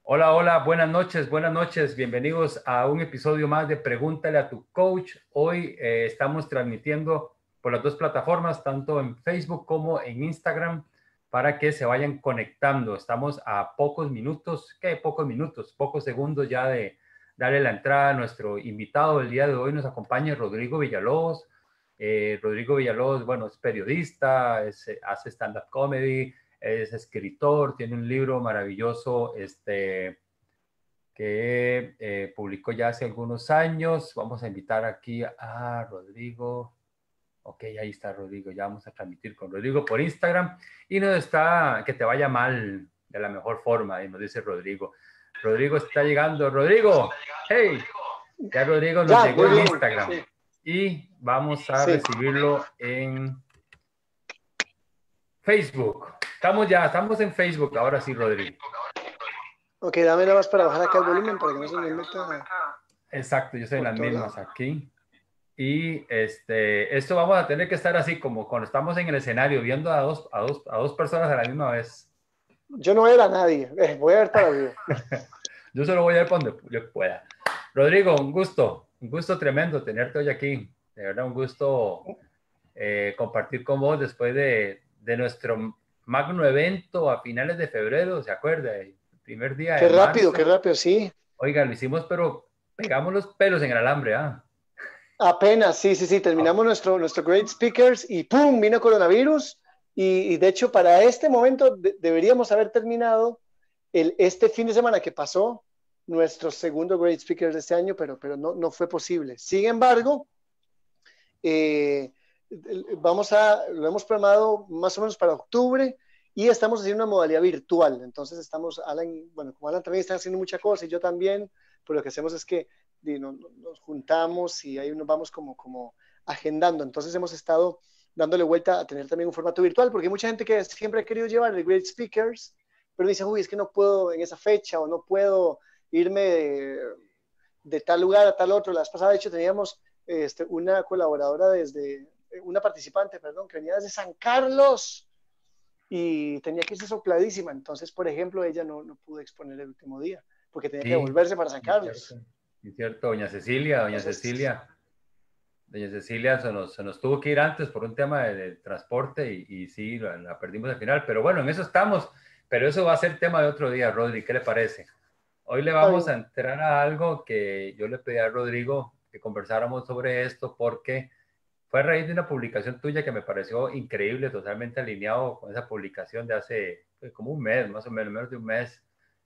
Hola, hola, buenas noches, bienvenidos a un episodio más de Pregúntale a tu coach. Hoy estamos transmitiendo por las dos plataformas, tanto en Facebook como en Instagram, para que se vayan conectando. Estamos a pocos minutos, ¿qué? Pocos minutos, pocos segundos ya de darle la entrada a nuestro invitado. El día de hoy nos acompaña Rodrigo Villalobos. Rodrigo Villalobos, bueno, es periodista, hace stand-up comedy, es escritor, tiene un libro maravilloso que publicó ya hace algunos años. Vamos a invitar aquí a Rodrigo. Ok, ahí está Rodrigo. Ya vamos a transmitir con Rodrigo por Instagram. Y nos está, que te vaya mal de la mejor forma, y nos dice Rodrigo. Rodrigo está llegando. Rodrigo, hey, ya Rodrigo nos Ya, llegó muy en bien. Instagram. Sí, Y vamos a sí. recibirlo en Facebook. Estamos en Facebook. Ahora sí, Rodrigo. Ok, dame nada más para bajar acá el volumen para que no se me meta Exacto, yo soy en por las todo lado. mismas aquí. Y esto vamos a tener que estar así como cuando estamos en el escenario viendo a dos personas a la misma vez. Yo no era nadie. Voy a ver para arriba. Yo solo voy a ir para donde yo pueda. Rodrigo, un gusto tremendo tenerte hoy aquí. De verdad, un gusto compartir con vos después de nuestro magno evento a finales de febrero, ¿se acuerda? El primer día de Qué marzo. rápido, sí. Oiga, lo hicimos, pero pegamos los pelos en el alambre, ¿ah? Apenas, sí, sí, sí. Terminamos nuestro Great Speakers y ¡pum! Vino coronavirus. Y de hecho, para este momento deberíamos haber terminado este fin de semana que pasó nuestro segundo Great Speakers de este año, pero no fue posible. Sin embargo, Eh, lo hemos programado más o menos para octubre y estamos haciendo una modalidad virtual. Entonces bueno, como Alan también está haciendo mucha cosa y yo también, pues lo que hacemos es que nos juntamos y ahí nos vamos como agendando. Entonces hemos estado dándole vuelta a tener también un formato virtual porque hay mucha gente que siempre ha querido llevar el Great Speakers, pero dice, uy, es que no puedo en esa fecha o no puedo irme de tal lugar a tal otro. La vez pasada, de hecho, teníamos una colaboradora una participante, perdón, que venía desde San Carlos y tenía que irse sopladísima. Entonces, por ejemplo, ella no pudo exponer el último día porque tenía que Sí, devolverse para San es cierto. Carlos. Es cierto, Entonces, doña Cecilia se nos tuvo que ir antes por un tema de transporte y sí, la perdimos al final, pero bueno, en eso estamos, pero eso va a ser tema de otro día, Rodri, ¿qué le parece? Hoy le está vamos bien. a entrar a algo que yo le pedí a Rodrigo que conversáramos sobre esto porque fue a raíz de una publicación tuya que me pareció increíble, totalmente alineado con esa publicación de hace como un mes, más o menos, menos de un mes,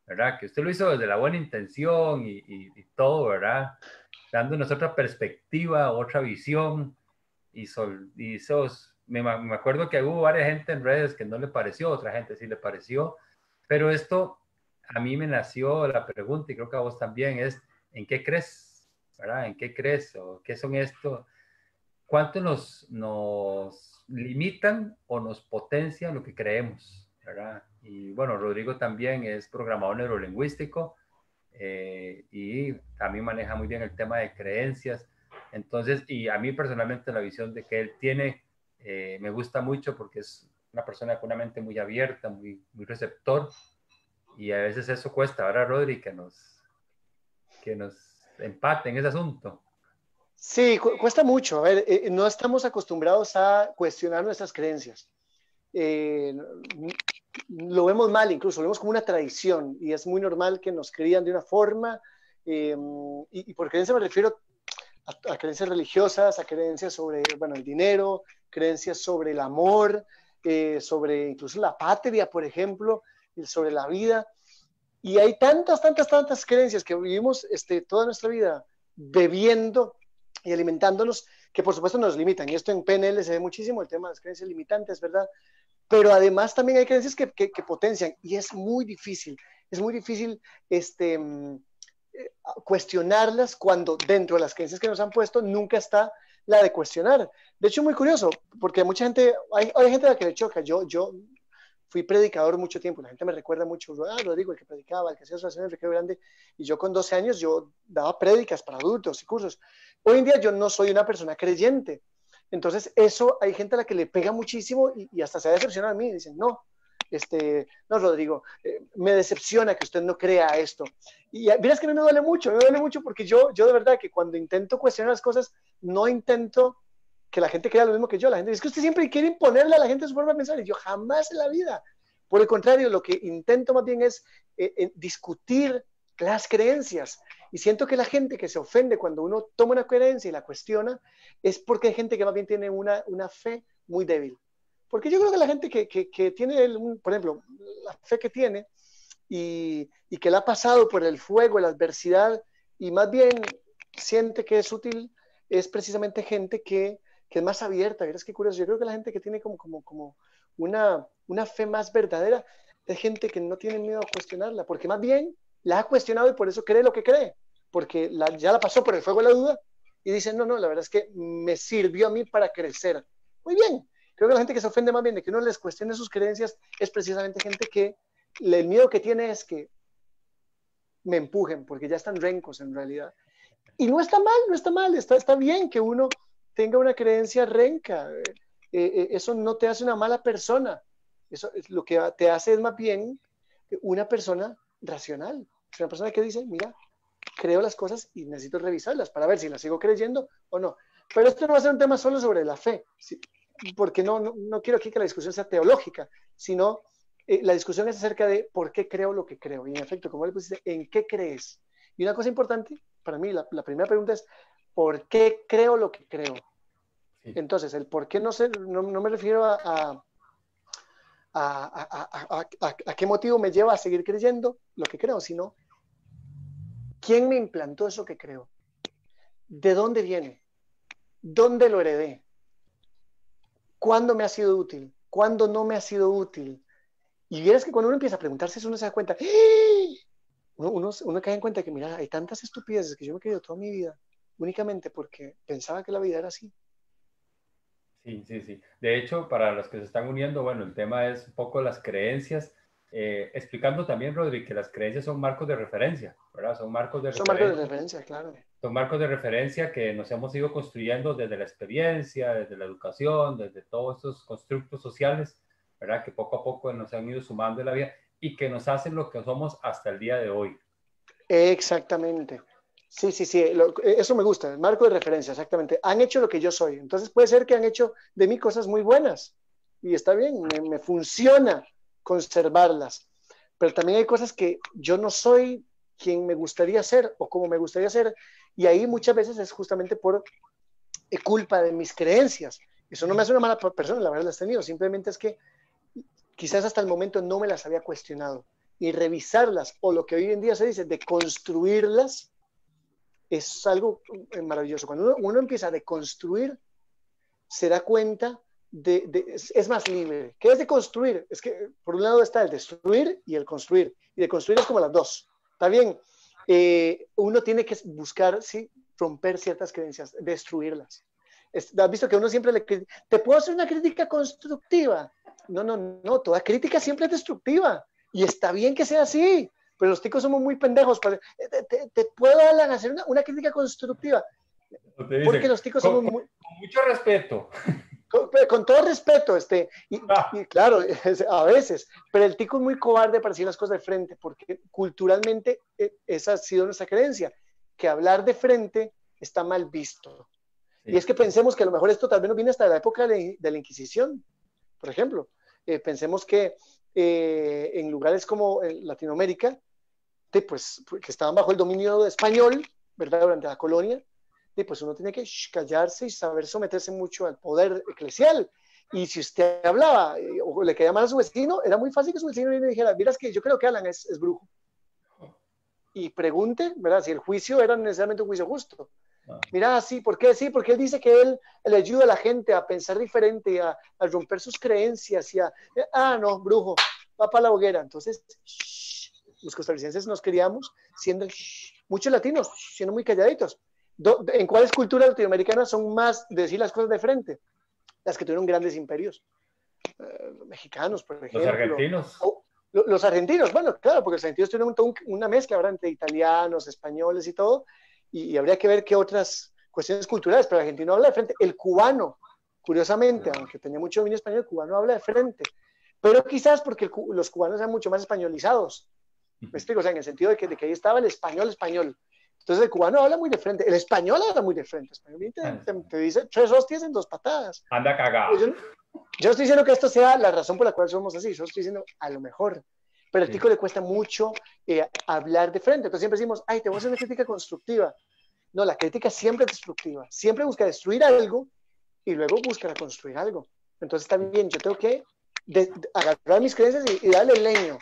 ¿verdad? Que usted lo hizo desde la buena intención y todo, ¿verdad? Dándonos otra perspectiva, otra visión y me acuerdo que hubo varias gente en redes que no le pareció, otra gente sí le pareció, pero esto a mí me nació la pregunta y creo que a vos también es, ¿en qué crees? ¿Verdad? ¿En qué crees? ¿O qué son esto? ¿Cuánto nos limitan o nos potencian lo que creemos? ¿Verdad? Y bueno, Rodrigo también es programador neurolingüístico y también maneja muy bien el tema de creencias. Entonces, y a mí personalmente la visión de que él tiene me gusta mucho porque es una persona con una mente muy abierta, muy receptor y a veces eso cuesta, ¿verdad, Rodri? Que nos empate en ese asunto. Sí, cuesta mucho. A ver, no estamos acostumbrados a cuestionar nuestras creencias. Eh, lo vemos mal, incluso lo vemos como una tradición y es muy normal que nos crían de una forma. Y por creencia me refiero a creencias religiosas, a creencias sobre, bueno, el dinero, creencias sobre el amor, sobre incluso la patria, por ejemplo, sobre la vida. Y hay tantas creencias que vivimos toda nuestra vida bebiendo y alimentándonos que por supuesto nos limitan. Y esto en PNL se ve muchísimo, el tema de las creencias limitantes, ¿verdad? Pero además también hay creencias que potencian y es muy difícil cuestionarlas cuando dentro de las creencias que nos han puesto nunca está la de cuestionar. De hecho, muy curioso, porque mucha gente, hay gente a la que le choca. Yo fui predicador mucho tiempo, la gente me recuerda mucho, Rodrigo, el que predicaba, el que hacía oraciones de grande, y yo con 12 años yo daba prédicas para adultos y cursos. Hoy en día yo no soy una persona creyente, entonces eso hay gente a la que le pega muchísimo y hasta se ha decepcionado a mí, dicen, no, no, Rodrigo, me decepciona que usted no crea esto. Y miras que a mí me duele mucho porque yo de verdad que cuando intento cuestionar las cosas, no intento que la gente crea lo mismo que yo. La gente dice, es que usted siempre quiere imponerle a la gente su forma de pensar, y yo jamás en la vida. Por el contrario, lo que intento más bien es discutir las creencias. Y siento que la gente que se ofende cuando uno toma una creencia y la cuestiona, es porque hay gente que más bien tiene una fe muy débil. Porque yo creo que la gente que tiene, por ejemplo, la fe que tiene y que la ha pasado por el fuego, la adversidad, y más bien siente que es útil, es precisamente gente que es más abierta. ¿Verás qué curioso? Yo creo que la gente que tiene como una fe más verdadera es gente que no tiene miedo a cuestionarla, porque más bien la ha cuestionado y por eso cree lo que cree, porque ya la pasó por el fuego de la duda y dice, no, la verdad es que me sirvió a mí para crecer. Muy bien. Creo que la gente que se ofende más bien de que uno les cuestione sus creencias es precisamente gente que el miedo que tiene es que me empujen, porque ya están rencos en realidad. Y no está mal, está bien que uno tenga una creencia renca. Eso no te hace una mala persona. Eso lo que te hace es más bien una persona racional. Es una persona que dice, mira, creo las cosas y necesito revisarlas para ver si las sigo creyendo o no. Pero esto no va a ser un tema solo sobre la fe, ¿sí? Porque no quiero aquí que la discusión sea teológica, sino la discusión es acerca de por qué creo lo que creo. Y en efecto, como le pusiste, ¿en qué crees? Y una cosa importante, para mí, la primera pregunta es, ¿por qué creo lo que creo? Sí. Entonces, el por qué no me refiero a qué motivo me lleva a seguir creyendo lo que creo, sino ¿quién me implantó eso que creo? ¿De dónde viene? ¿Dónde lo heredé? ¿Cuándo me ha sido útil? ¿Cuándo no me ha sido útil? Y vieras que cuando uno empieza a preguntarse eso, uno se da cuenta, uno cae en cuenta que, mira, hay tantas estupideces que yo me he creído toda mi vida, únicamente porque pensaba que la vida era así. Sí. De hecho, para los que se están uniendo, bueno, el tema es un poco las creencias, explicando también, Rodri, que las creencias son marcos de referencia, ¿verdad? Son marcos de referencia, claro. Son marcos de referencia que nos hemos ido construyendo desde la experiencia, desde la educación, desde todos estos constructos sociales, ¿verdad? Que poco a poco nos han ido sumando en la vida y que nos hacen lo que somos hasta el día de hoy. Exactamente. Sí, eso me gusta, el marco de referencia, exactamente. Han hecho lo que yo soy. Entonces puede ser que han hecho de mí cosas muy buenas y está bien, me funciona conservarlas. Pero también hay cosas que yo no soy quien me gustaría ser o como me gustaría ser, y ahí muchas veces es justamente por culpa de mis creencias. Eso no me hace una mala persona, la verdad las he tenido, simplemente es que quizás hasta el momento no me las había cuestionado. Y revisarlas, o lo que hoy en día se dice, de construirlas, es algo maravilloso. Cuando uno empieza a deconstruir, se da cuenta es más libre. ¿Qué es deconstruir? Es que por un lado está el destruir y el construir. Y deconstruir es como las dos. Está bien, uno tiene que buscar, ¿sí?, romper ciertas creencias, destruirlas. ¿Has visto que uno siempre te puedo hacer una crítica constructiva? No, toda crítica siempre es destructiva. Y está bien que sea así, pero los ticos somos muy pendejos. Te puedo hacer una crítica constructiva. Porque los ticos somos muy... Con mucho respeto. Con todo respeto, y claro, a veces, pero el tico es muy cobarde para decir las cosas de frente, porque culturalmente esa ha sido nuestra creencia, que hablar de frente está mal visto. Sí. Y es que pensemos que a lo mejor esto tal vez nos viene hasta la época de la Inquisición, por ejemplo. Pensemos que en lugares como Latinoamérica, pues, que estaban bajo el dominio español, ¿verdad?, durante la colonia, pues uno tiene que callarse y saber someterse mucho al poder eclesial. Y si usted hablaba o le caía mal a su vecino, era muy fácil que su vecino le dijera, miras que yo creo que Alan es brujo. Y pregunte, ¿verdad?, si el juicio era necesariamente un juicio justo. Mira, sí, ¿por qué? Sí, porque él dice que él le ayuda a la gente a pensar diferente, a romper sus creencias y no, brujo, va para la hoguera. Entonces, los costarricenses nos criamos siendo muchos latinos, siendo muy calladitos. ¿En cuáles culturas latinoamericanas son más de decir las cosas de frente? Las que tuvieron grandes imperios. Los mexicanos, por ejemplo. Los argentinos. Los argentinos, bueno, claro, porque los argentinos tuvieron una mezcla, ¿verdad?, entre italianos, españoles y todo, y habría que ver qué otras cuestiones culturales, pero el argentino habla de frente. El cubano, curiosamente, aunque tenía mucho dominio español, el cubano habla de frente. pero quizás porque los cubanos eran mucho más españolizados. Me explico, o sea, en el sentido de que ahí estaba el español. Entonces el cubano habla muy de frente, el español habla muy de frente. El español te dice 3 hostias en 2 patadas. Anda cagado. Yo estoy diciendo que esto sea la razón por la cual somos así, yo estoy diciendo a lo mejor. Pero al tico le cuesta mucho hablar de frente. Entonces siempre decimos, ay, te voy a hacer una crítica constructiva. No, la crítica siempre es destructiva. Siempre busca destruir algo y luego busca construir algo. Entonces está bien, yo tengo que agarrar mis creencias y darle leño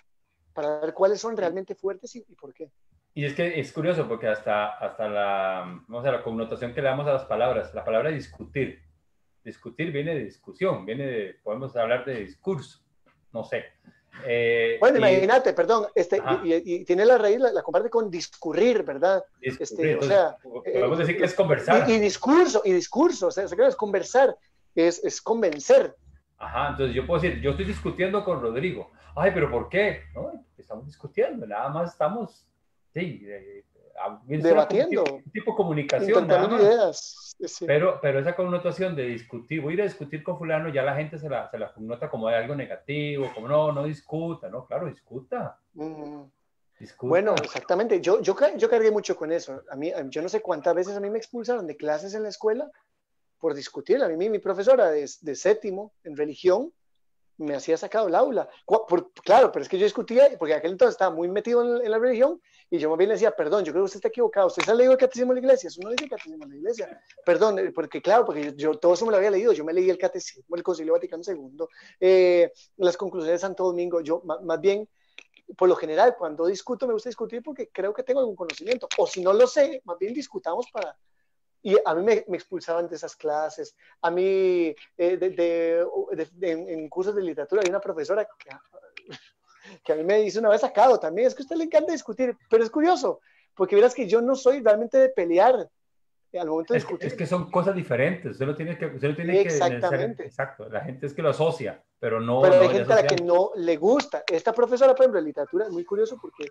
para ver cuáles son realmente fuertes y por qué. Y es que es curioso porque hasta vamos a la connotación que le damos a las palabras, la palabra discutir. Discutir viene de discusión, podemos hablar de discurso, no sé. Bueno, imagínate, perdón, y tiene la raíz, la comparte con discurrir, ¿verdad? Discurrir, o sea, podemos decir que es conversar. Y discurso, o sea, es conversar, es convencer. Ajá, entonces yo puedo decir, yo estoy discutiendo con Rodrigo. Ay, pero ¿por qué? No, estamos discutiendo, nada más estamos, sí, debatiendo. Un tipo de comunicación. Intentando ideas. Sí. Pero esa connotación de discutir, voy a ir a discutir con fulano, ya la gente se la connota como de algo negativo, como no discuta, no, claro, discuta. Discuta. Bueno, exactamente, yo cargué mucho con eso. Yo no sé cuántas veces a mí me expulsaron de clases en la escuela por discutir. A mí mi profesora de séptimo en religión me hacía sacado el aula. Claro, pero es que yo discutía, porque aquel entonces estaba muy metido en la religión, y yo más bien le decía, perdón, yo creo que usted está equivocado, usted se ha leído el catecismo de la iglesia, eso no dice el catecismo de la iglesia, perdón, porque yo todo eso me lo había leído, yo me leí el catecismo, el Concilio Vaticano II, las conclusiones de Santo Domingo, yo más bien, por lo general, cuando discuto, me gusta discutir porque creo que tengo algún conocimiento, o si no lo sé, más bien discutamos para... Y a mí me expulsaban de esas clases. A mí, en cursos de literatura, hay una profesora que a mí me dice una vez sacado también, es que a usted le encanta discutir, pero es curioso, porque verás que yo no soy realmente de pelear al momento de discutir. Es que son cosas diferentes, usted lo tiene Exactamente. Exacto, la gente es que lo asocia, pero no. Pero hay gente a la que no le gusta. Esta profesora, por ejemplo, de literatura, es muy curioso porque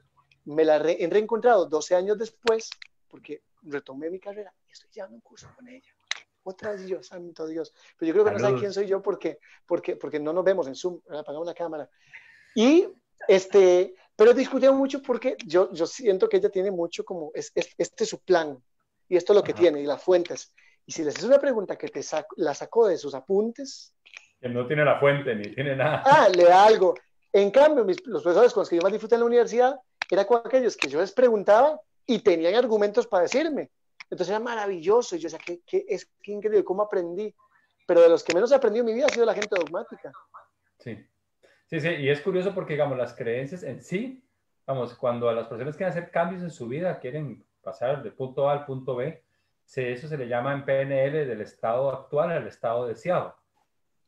me la he reencontrado 12 años después, porque retomé mi carrera y estoy llevando un curso con ella. Otra vez yo, santo Dios. Pero yo creo que no sabe quién soy yo porque no nos vemos en Zoom, apagamos la cámara. Y pero discutimos mucho porque yo siento que ella tiene mucho como, este es su plan y esto es lo que tiene y las fuentes. Y si les haces una pregunta que la sacó de sus apuntes. Que no tiene la fuente ni tiene nada. Le da algo. En cambio, los profesores con los que yo más disfruté en la universidad eran con aquellos que yo les preguntaba y tenían argumentos para decirme. Entonces era maravilloso. Y yo decía, qué increíble, cómo aprendí. Pero de los que menos he aprendido en mi vida ha sido la gente dogmática. Sí. Y es curioso porque, digamos, las creencias en sí, vamos, cuando a las personas quieren hacer cambios en su vida, quieren pasar del punto A al punto B, eso se le llama en PNL del estado actual al estado deseado.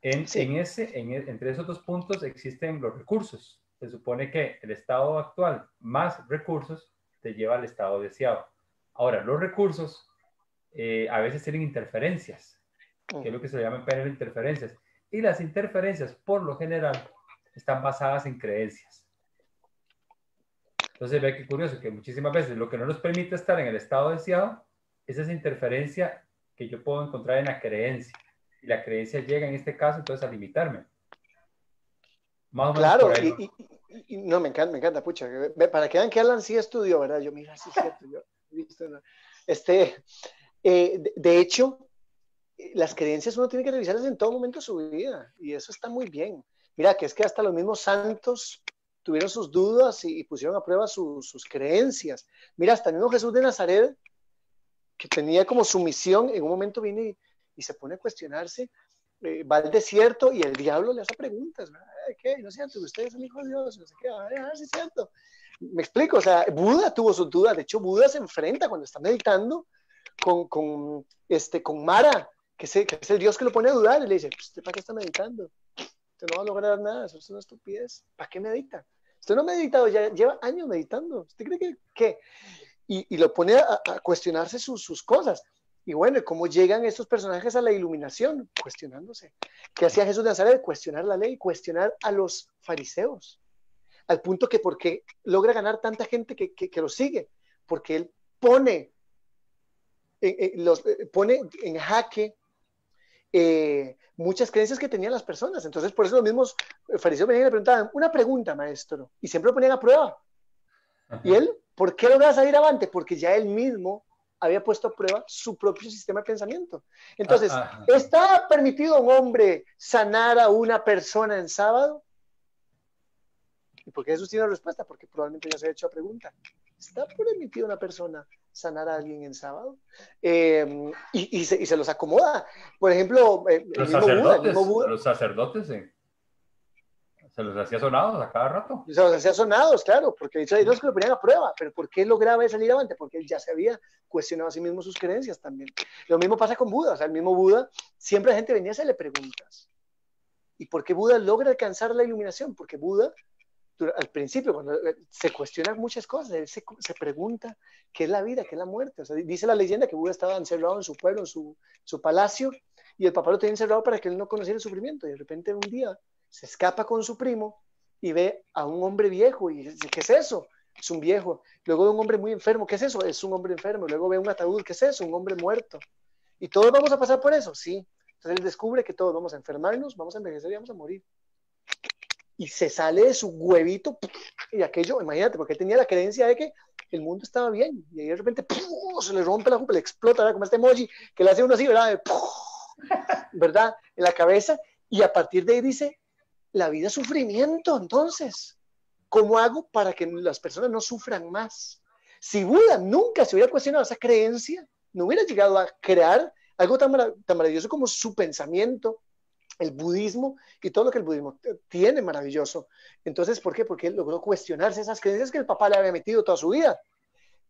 Entre esos dos puntos existen los recursos. Se supone que el estado actual más recursos te lleva al estado deseado. Ahora, los recursos a veces tienen interferencias, que es lo que se llama en PNL interferencias. Y las interferencias, por lo general, están basadas en creencias. Entonces, ve qué curioso, que muchísimas veces lo que no nos permite estar en el estado deseado es esa interferencia que yo puedo encontrar en la creencia. Y la creencia llega en este caso, entonces, a limitarme. Más o menos claro, por ahí, ¿no? Y no, me encanta, pucha. Para que vean que Alan sí estudió, ¿verdad? Yo, mira, sí es cierto. Yo he visto, ¿no? De hecho, las creencias uno tiene que revisarlas en todo momento de su vida. Y eso está muy bien. Mira, que es que hasta los mismos santos tuvieron sus dudas y pusieron a prueba sus creencias. Mira, hasta el mismo Jesús de Nazaret, que tenía como su misión, en un momento viene y se pone a cuestionarse, va al desierto y el diablo le hace preguntas, ¿qué? No es cierto, usted es el hijo de Dios, no sé qué, sí es cierto. Me explico, o sea, Buda tuvo sus dudas, de hecho Buda se enfrenta cuando está meditando con Mara, que es el Dios que lo pone a dudar, y le dice, ¿usted para qué está meditando? Usted no va a lograr nada, eso es una estupidez, ¿para qué medita? Usted no ha meditado, ya lleva años meditando, ¿usted cree que? Y lo pone a cuestionarse sus cosas. Y bueno, ¿cómo llegan estos personajes a la iluminación? Cuestionándose. ¿Qué hacía Jesús de Nazaret? Cuestionar la ley, cuestionar a los fariseos. Al punto que ¿por qué logra ganar tanta gente que lo sigue? Porque él pone en jaque muchas creencias que tenían las personas. Entonces, por eso los mismos fariseos venían y le preguntaban, una pregunta, maestro, y siempre lo ponían a prueba. Y él, ¿por qué lograba salir avante? Porque ya él mismo había puesto a prueba su propio sistema de pensamiento. Entonces, ¿está permitido a un hombre sanar a una persona en sábado? ¿Y por qué Jesús tiene la respuesta? Porque probablemente ya se ha hecho la pregunta. ¿Está permitido a una persona sanar a alguien en sábado? Y se los acomoda. Por ejemplo, los sacerdotes, se los hacía sonados a cada rato. Se los hacía sonados, claro, porque ellos que lo ponían a prueba. Pero ¿por qué lograba salir avante? Porque él ya se había cuestionado a sí mismo sus creencias también. Lo mismo pasa con Buda. O sea, el mismo Buda, siempre la gente venía a hacerle preguntas. ¿Y por qué Buda logra alcanzar la iluminación? Porque Buda, al principio, cuando se cuestionan muchas cosas, él se pregunta qué es la vida, qué es la muerte. O sea, dice la leyenda que Buda estaba encerrado en su pueblo, en su palacio, y el papá lo tenía encerrado para que él no conociera el sufrimiento. Y de repente un día se escapa con su primo y ve a un hombre viejo y dice, ¿qué es eso? Es un viejo. Luego ve a un hombre muy enfermo, ¿qué es eso? Es un hombre enfermo. Luego ve un ataúd, ¿qué es eso? Un hombre muerto. ¿Y todos vamos a pasar por eso? Sí. Entonces él descubre que todos vamos a enfermarnos, vamos a envejecer y vamos a morir. Y se sale de su huevito y aquello, imagínate, porque él tenía la creencia de que el mundo estaba bien y ahí de repente se le rompe la jupa, le explota, ¿verdad? Como este emoji que le hace uno así, ¿verdad? ¿Verdad? En la cabeza, y a partir de ahí dice, la vida es sufrimiento, entonces, ¿cómo hago para que las personas no sufran más? Si Buda nunca se hubiera cuestionado esa creencia, no hubiera llegado a crear algo tan maravilloso como su pensamiento, el budismo y todo lo que el budismo tiene maravilloso. Entonces, ¿por qué? Porque él logró cuestionarse esas creencias que el papá le había metido toda su vida.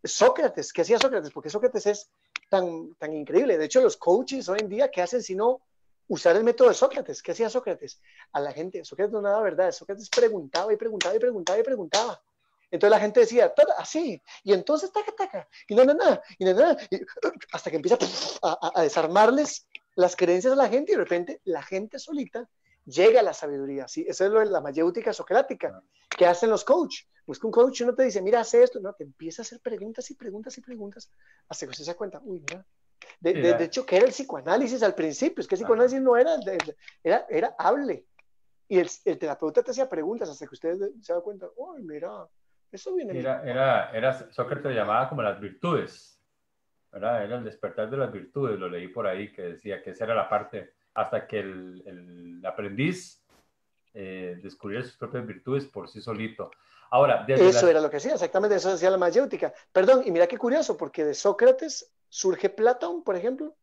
Sócrates, ¿qué hacía Sócrates? Porque Sócrates es tan increíble. De hecho, los coaches hoy en día, ¿qué hacen si no usar el método de Sócrates? ¿Qué hacía Sócrates? A la gente, Sócrates no daba verdad, Sócrates preguntaba y preguntaba y preguntaba y preguntaba. Entonces la gente decía, así, y entonces taca, y hasta que empieza a desarmarles las creencias de la gente y de repente la gente solita llega a la sabiduría. ¿Sí? Eso es lo de la mayéutica socrática que hacen los coaches. Pues que un coach no te dice, mira, hace esto, no, te empieza a hacer preguntas y preguntas y preguntas hasta que usted se da cuenta, uy, mira. De hecho, ¿qué era el psicoanálisis al principio? Es que el psicoanálisis no era, era hable. Y el terapeuta te hacía preguntas hasta que usted se da cuenta, uy, mira, eso viene. Sócrates lo llamaba como las virtudes, ¿verdad? Era el despertar de las virtudes, lo leí por ahí, que decía que esa era la parte, hasta que el aprendiz descubriera sus propias virtudes por sí solito. Ahora, eso era lo que hacía, exactamente, eso hacía la mayéutica. Perdón, y mira qué curioso, porque de Sócrates surge Platón, por ejemplo,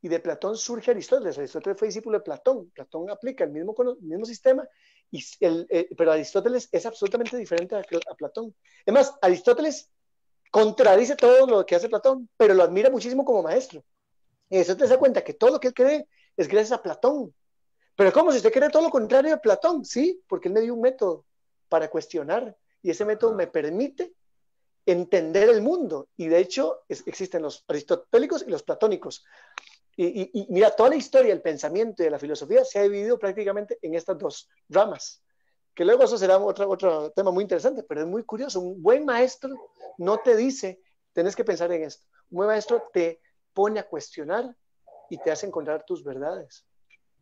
y de Platón surge Aristóteles. Aristóteles fue discípulo de Platón. Platón aplica el mismo sistema, pero Aristóteles es absolutamente diferente a Platón. Es más, Aristóteles contradice todo lo que hace Platón, pero lo admira muchísimo como maestro. Y eso te da cuenta que todo lo que él cree es gracias a Platón. Pero ¿cómo? Si usted cree todo lo contrario de Platón, sí, porque él me dio un método para cuestionar y ese método me permite entender el mundo. Y de hecho existen los aristotélicos y los platónicos. Y mira, toda la historia del pensamiento y de la filosofía se ha dividido prácticamente en estas dos ramas. Que luego eso será otro tema muy interesante, pero es muy curioso. Un buen maestro no te dice, tenés que pensar en esto. Un buen maestro te pone a cuestionar y te hace encontrar tus verdades.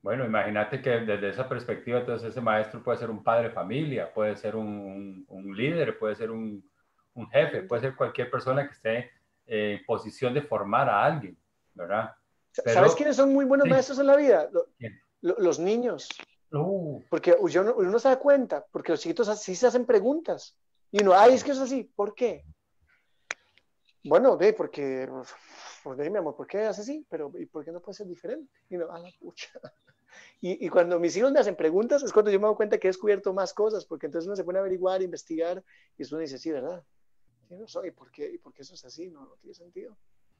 Bueno, imagínate que desde esa perspectiva, entonces ese maestro puede ser un padre de familia, puede ser un líder, puede ser un jefe, puede ser cualquier persona que esté en posición de formar a alguien, ¿verdad? Pero, ¿sabes quiénes son muy buenos maestros en la vida? Los niños. Porque uno se da cuenta, porque los chiquitos así se hacen preguntas. Y uno, es que es así, ¿por qué? Bueno, porque, pues mi amor, ¿por qué hace así? Pero, ¿y por qué no puede ser diferente? Y uno, la pucha. Y cuando mis hijos me hacen preguntas es cuando yo me doy cuenta que he descubierto más cosas, porque entonces uno se pone a averiguar, investigar, y uno dice, sí, ¿verdad? ¿Quién no soy? ¿Por qué eso es así? No tiene sentido.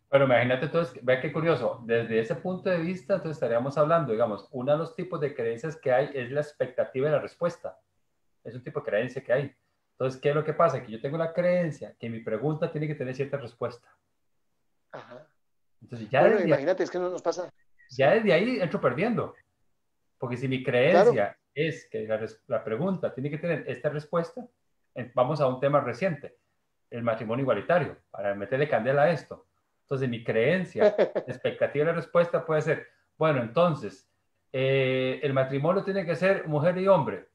Pero imagínate entonces, vea qué curioso, desde ese punto de vista, entonces estaríamos hablando, digamos, uno de los tipos de creencias que hay es la expectativa de la respuesta. Es un tipo de creencia que hay. Entonces, ¿qué es lo que pasa? Que yo tengo la creencia que mi pregunta tiene que tener cierta respuesta. Ajá. Entonces, ya bueno, imagínate, es que no nos pasa. Ya desde ahí entro perdiendo. Porque si mi creencia es que la pregunta tiene que tener esta respuesta, vamos a un tema reciente, el matrimonio igualitario, para meterle candela a esto. Entonces, mi creencia, la expectativa de la respuesta puede ser, Bueno, entonces, el matrimonio tiene que ser mujer y hombre.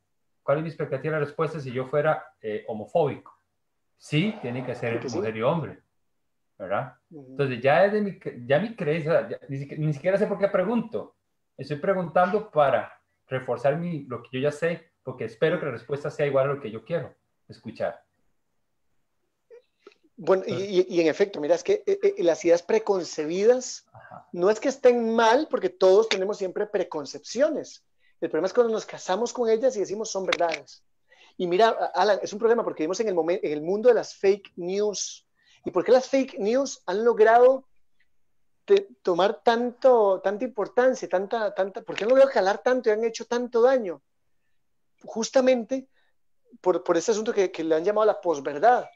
¿Cuál es mi expectativa de respuesta si yo fuera homofóbico? Sí, tiene que Sí ser que sí. mujer y hombre, ¿verdad? Ujú. Entonces, ya, ya mi creencia, ni siquiera sé por qué pregunto. Estoy preguntando para reforzar lo que yo ya sé, porque espero que la respuesta sea igual a lo que yo quiero escuchar. Bueno, Entonces, y en efecto, mira, es que las ideas preconcebidas ajá, no es que estén mal, porque todos tenemos siempre preconcepciones. El problema es cuando nos casamos con ellas y decimos son verdades. Y mira, Alan, es un problema porque vivimos en el mundo de las fake news. ¿Y por qué las fake news han logrado tomar tanta importancia, por qué han logrado calar tanto y han hecho tanto daño? Justamente por ese asunto que le han llamado la posverdad.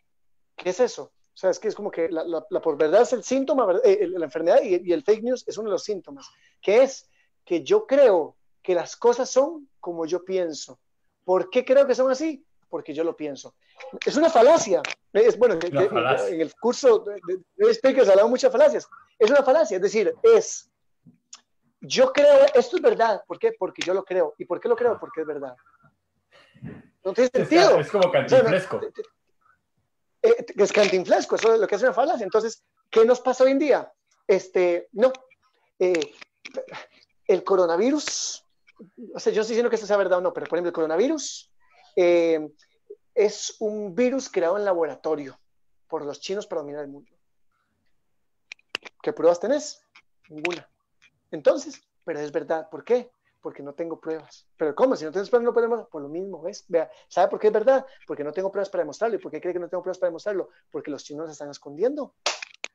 ¿Qué es eso? O sea, es que es como que la posverdad es el síntoma, la enfermedad y el fake news es uno de los síntomas. ¿Qué es? Que yo creo que las cosas son como yo pienso. ¿Por qué creo que son así? Porque yo lo pienso. Es una falacia. Es, bueno, una falacia. en el curso de speakers hablamos muchas falacias. Es una falacia, es decir, yo creo, esto es verdad. ¿Por qué? Porque yo lo creo. ¿Y por qué lo creo? Ajá. Porque es verdad. No tiene sentido. Es como O sea, no, cantinflesco. es cantinflesco, eso es lo que es una falacia. Entonces, ¿qué nos pasa hoy en día? No, eh, el coronavirus, o sea, yo no estoy diciendo que esto sea verdad o no, pero por ejemplo, el coronavirus eh, es un virus creado en laboratorio por los chinos para dominar el mundo. ¿Qué pruebas tenés? Ninguna. Entonces, pero es verdad. ¿Por qué? Porque no tengo pruebas. ¿Pero cómo? Si no tienes pruebas, no podemos. Por lo mismo, ¿ves? Vea, ¿sabe por qué es verdad? Porque no tengo pruebas para demostrarlo. ¿Y por qué cree que no tengo pruebas para demostrarlo? Porque los chinos se están escondiendo.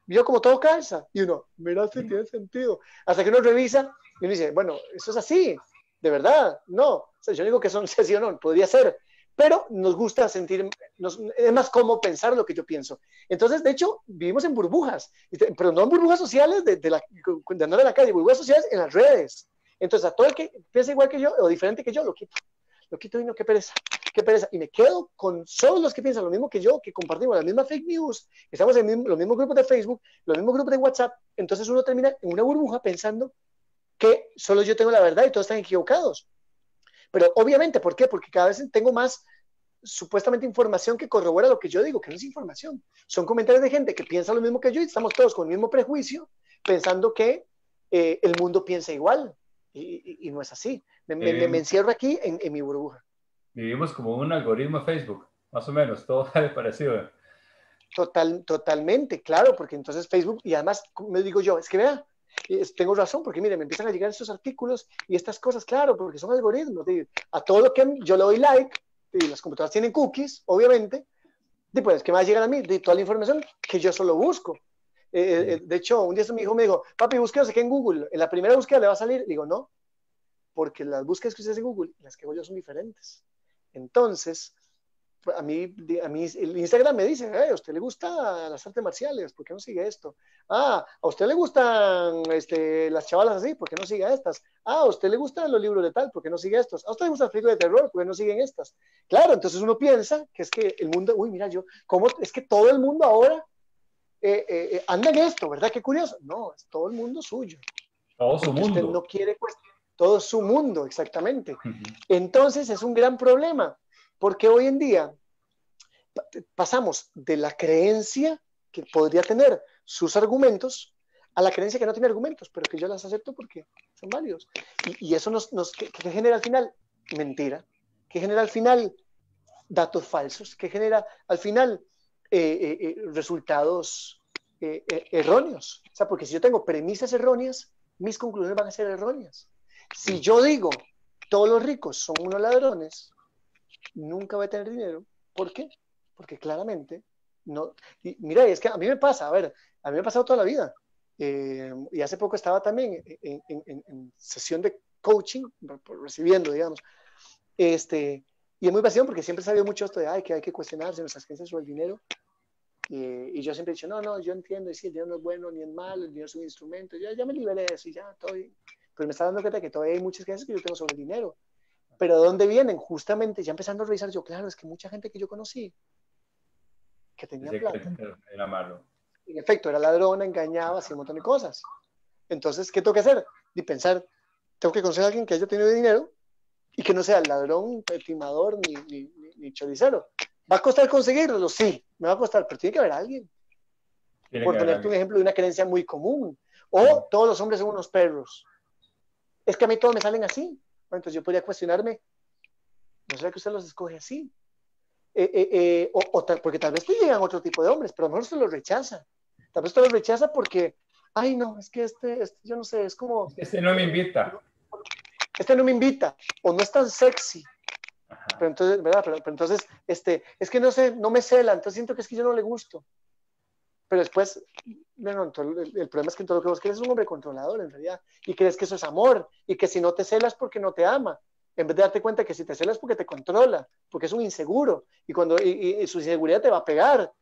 Vio como todo calza. Y uno, mira si tiene sentido. Hasta que uno revisa y uno dice, bueno, eso es así. De verdad, no. O sea, yo digo que son sí o no, podría ser. Pero nos gusta sentir, es más cómodo pensar lo que yo pienso. Entonces, de hecho, vivimos en burbujas, pero no en burbujas sociales de andar en la calle, burbujas sociales en las redes. Entonces, a todo el que piensa igual que yo o diferente que yo, lo quito y no, qué pereza, qué pereza. Y me quedo con solo los que piensan lo mismo que yo, que compartimos las mismas fake news, estamos en los mismos grupos de Facebook, los mismos grupos de WhatsApp. Entonces uno termina en una burbuja pensando que solo yo tengo la verdad y todos están equivocados. Pero obviamente, ¿por qué? Porque cada vez tengo más supuestamente información que corrobora lo que yo digo, que no es información. Son comentarios de gente que piensa lo mismo que yo y estamos todos con el mismo prejuicio, pensando que el mundo piensa igual. Y no es así. Me Vivimos, encierro aquí en mi burbuja. vivimos como un algoritmo de Facebook, más o menos, todo es parecido. Totalmente, claro, porque entonces Facebook, y además me digo yo, es que vea, tengo razón, porque mire, me empiezan a llegar estos artículos y estas cosas, claro, porque son algoritmos. A todo lo que yo le doy like, y las computadoras tienen cookies, obviamente, y pues, ¿qué me va a llegar a mí? De toda la información que yo solo busco. Sí. De hecho, un día mi hijo me dijo, papi, busque no sé qué en Google. En la primera búsqueda le va a salir. Le digo, no, porque las búsquedas que usted hace en Google y las que hago yo son diferentes. Entonces, a mí el Instagram me dice, a usted le gustan las artes marciales, ¿por qué no sigue esto? A usted le gustan las chavalas así, ¿por qué no sigue estas? A usted le gustan los libros de tal, ¿por qué no sigue estos? A usted le gustan las películas de terror, ¿por qué no siguen estas? Claro, entonces uno piensa que es que el mundo, uy, mira yo, ¿cómo es que todo el mundo ahora anda en esto, ¿verdad? Qué curioso. No, es todo el mundo suyo, Todo su porque usted no mundo. quiere todo su mundo, exactamente. Entonces es un gran problema, porque hoy en día pasamos de la creencia que podría tener sus argumentos a la creencia que no tiene argumentos, pero que yo las acepto porque son válidos. Y eso ¿qué genera al final? Mentira. ¿Qué genera al final? Datos falsos. ¿Qué genera al final? Resultados erróneos. O sea, porque si yo tengo premisas erróneas, mis conclusiones van a ser erróneas. Si yo digo, todos los ricos son unos ladrones, nunca voy a tener dinero. ¿Por qué? Porque claramente no. Y mira, es que a mí me pasa, a ver, a mí me ha pasado toda la vida. Y hace poco estaba también en sesión de coaching, recibiendo, digamos. Y es muy vacío porque siempre he sabido mucho esto de que hay que cuestionarse nuestras creencias sobre el dinero. Y yo siempre he dicho, no, yo entiendo, y sí, el dinero no es bueno ni es malo, el dinero es un instrumento, ya me liberé de eso y ya estoy. Pero me está dando cuenta que todavía hay muchas creencias que yo tengo sobre el dinero. Pero ¿de dónde vienen? Justamente, ya empezando a revisar yo, claro, es que mucha gente que yo conocí, que tenía Dice que plata, era malo. en efecto, era ladrona, engañaba, hacía un montón de cosas. Entonces, ¿qué tengo que hacer? y pensar, tengo que conocer a alguien que haya tenido dinero y que no sea ladrón, timador ni choricero. ¿Va a costar conseguirlo? Sí, me va a costar, pero tiene que haber alguien. Tiene que Por haber ponerte un alguien. ejemplo de una creencia muy común. O todos los hombres son unos perros. Es que a mí todos me salen así. Bueno, entonces yo podría cuestionarme, ¿no será que usted los escoge así? Porque tal vez te llegan otro tipo de hombres, pero a lo mejor usted los rechaza. Tal vez usted los rechaza porque, ay, no, es que yo no sé, es como, Es que este no me invita. este no me invita, o no es tan sexy. Ajá. Pero entonces, ¿verdad? Pero entonces, es que no sé, no me cela, entonces siento que es que yo no le gusto. Pero después, bueno, el problema es que en todo lo que vos crees es un hombre controlador, en realidad, y crees que eso es amor, y que si no te celas porque no te ama, en vez de darte cuenta que si te celas porque te controla, porque es un inseguro, y su inseguridad te va a pegar,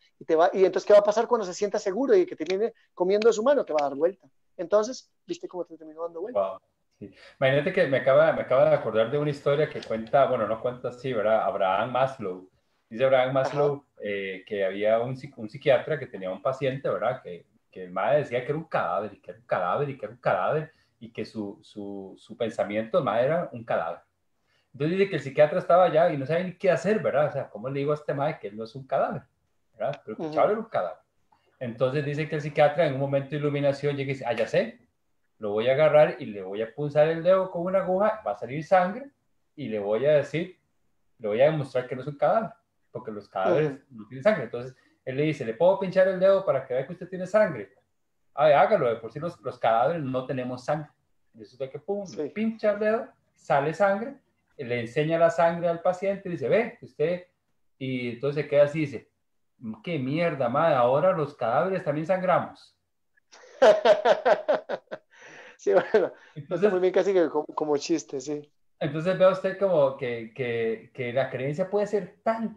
y entonces, ¿qué va a pasar cuando se sienta seguro y que te viene comiendo de su mano? Te va a dar vuelta. Entonces, ¿viste cómo te terminó dando vuelta? Wow. Sí. Imagínate que me acaba de acordar de una historia que cuenta, bueno, no cuenta así, ¿verdad? Abraham Maslow. Dice Abraham Ajá. Maslow que había un psiquiatra que tenía un paciente, ¿verdad? Que el madre decía que era un cadáver, y que era un cadáver, y que era un cadáver, y que su pensamiento, el madre, era un cadáver. Entonces dice que el psiquiatra estaba allá y no sabía ni qué hacer, ¿verdad? O sea, ¿cómo le digo a este madre que él no es un cadáver? ¿Verdad? Pero que el chaval Uh-huh. era un cadáver. Entonces dice que el psiquiatra en un momento de iluminación llega y dice, ah, ya sé, lo voy a agarrar y le voy a punzar el dedo con una aguja, va a salir sangre y le voy a decir, le voy a demostrar que no es un cadáver, porque los cadáveres Uh-huh. no tienen sangre. Entonces él le dice, ¿le puedo pinchar el dedo para que vea que usted tiene sangre? Ay, hágalo, de por sí los cadáveres no tenemos sangre. Entonces de que pum, le Sí. pincha el dedo, sale sangre, le enseña la sangre al paciente y dice, ve, usted, y entonces se queda así y dice, qué mierda, madre, ahora los cadáveres también sangramos. Sí, bueno, está muy Entonces, bien casi que como chiste, sí. Entonces ve usted como que la creencia puede ser tan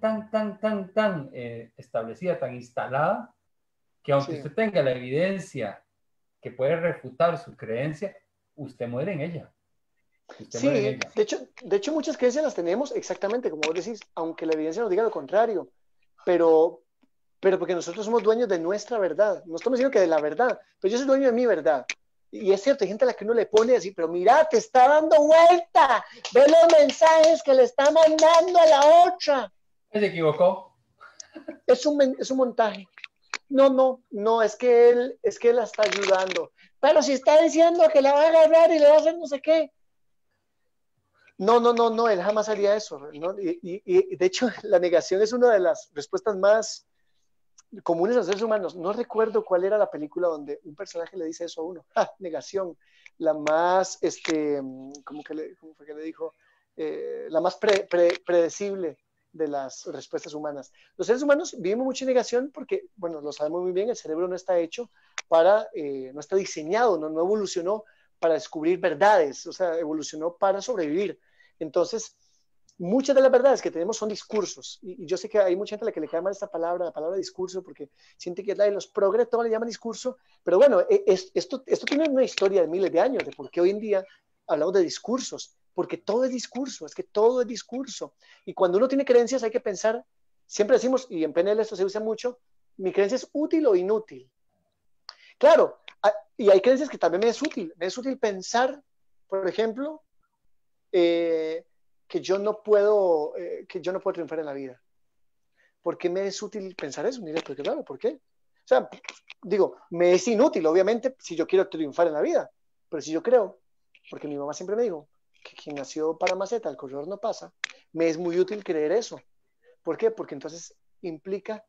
establecida, tan instalada, que aunque Sí. usted tenga la evidencia que puede refutar su creencia, usted muere en ella. Usted muere en Sí, ella. de hecho muchas creencias las tenemos exactamente como vos decís, aunque la evidencia nos diga lo contrario, pero, pero porque nosotros somos dueños de nuestra verdad. No estamos diciendo que de la verdad, pero yo soy dueño de mi verdad. Y es cierto, hay gente a la que uno le pone así, pero mira, te está dando vuelta, ve los mensajes que le está mandando a la otra. Se equivocó. Es un montaje. No, no, no, es que él la está ayudando. Pero si está diciendo que la va a agarrar y le va a hacer no sé qué. No, no, no, no, él jamás haría eso, ¿no? Y de hecho, la negación es una de las respuestas más comunes a los seres humanos. No recuerdo cuál era la película donde un personaje le dice eso a uno. ¡Ja! Negación. La más, ¿cómo fue que le dijo? La más predecible de las respuestas humanas. Los seres humanos vivimos mucha negación porque, bueno, lo sabemos muy bien, el cerebro no está hecho no está diseñado, no evolucionó para descubrir verdades, o sea, evolucionó para sobrevivir. Entonces, muchas de las verdades que tenemos son discursos. Y yo sé que hay mucha gente a la que le cae mal esta palabra, la palabra discurso, porque siente que es la de los progres, todo le llaman discurso. Pero bueno, esto tiene una historia de miles de años, de por qué hoy en día hablamos de discursos. Porque todo es discurso, es que todo es discurso. Y cuando uno tiene creencias hay que pensar, siempre decimos, y en PNL esto se usa mucho, mi creencia es útil o inútil. Claro, y hay creencias que también me es útil pensar, por ejemplo, eh, que yo no puedo triunfar en la vida. ¿Por qué me es útil pensar eso? Mira, porque claro, ¿por qué? O sea, digo, me es inútil, obviamente, si yo quiero triunfar en la vida, pero si yo creo, porque mi mamá siempre me dijo que quien nació para maceta, el corredor no pasa, me es muy útil creer eso. ¿Por qué? Porque entonces implica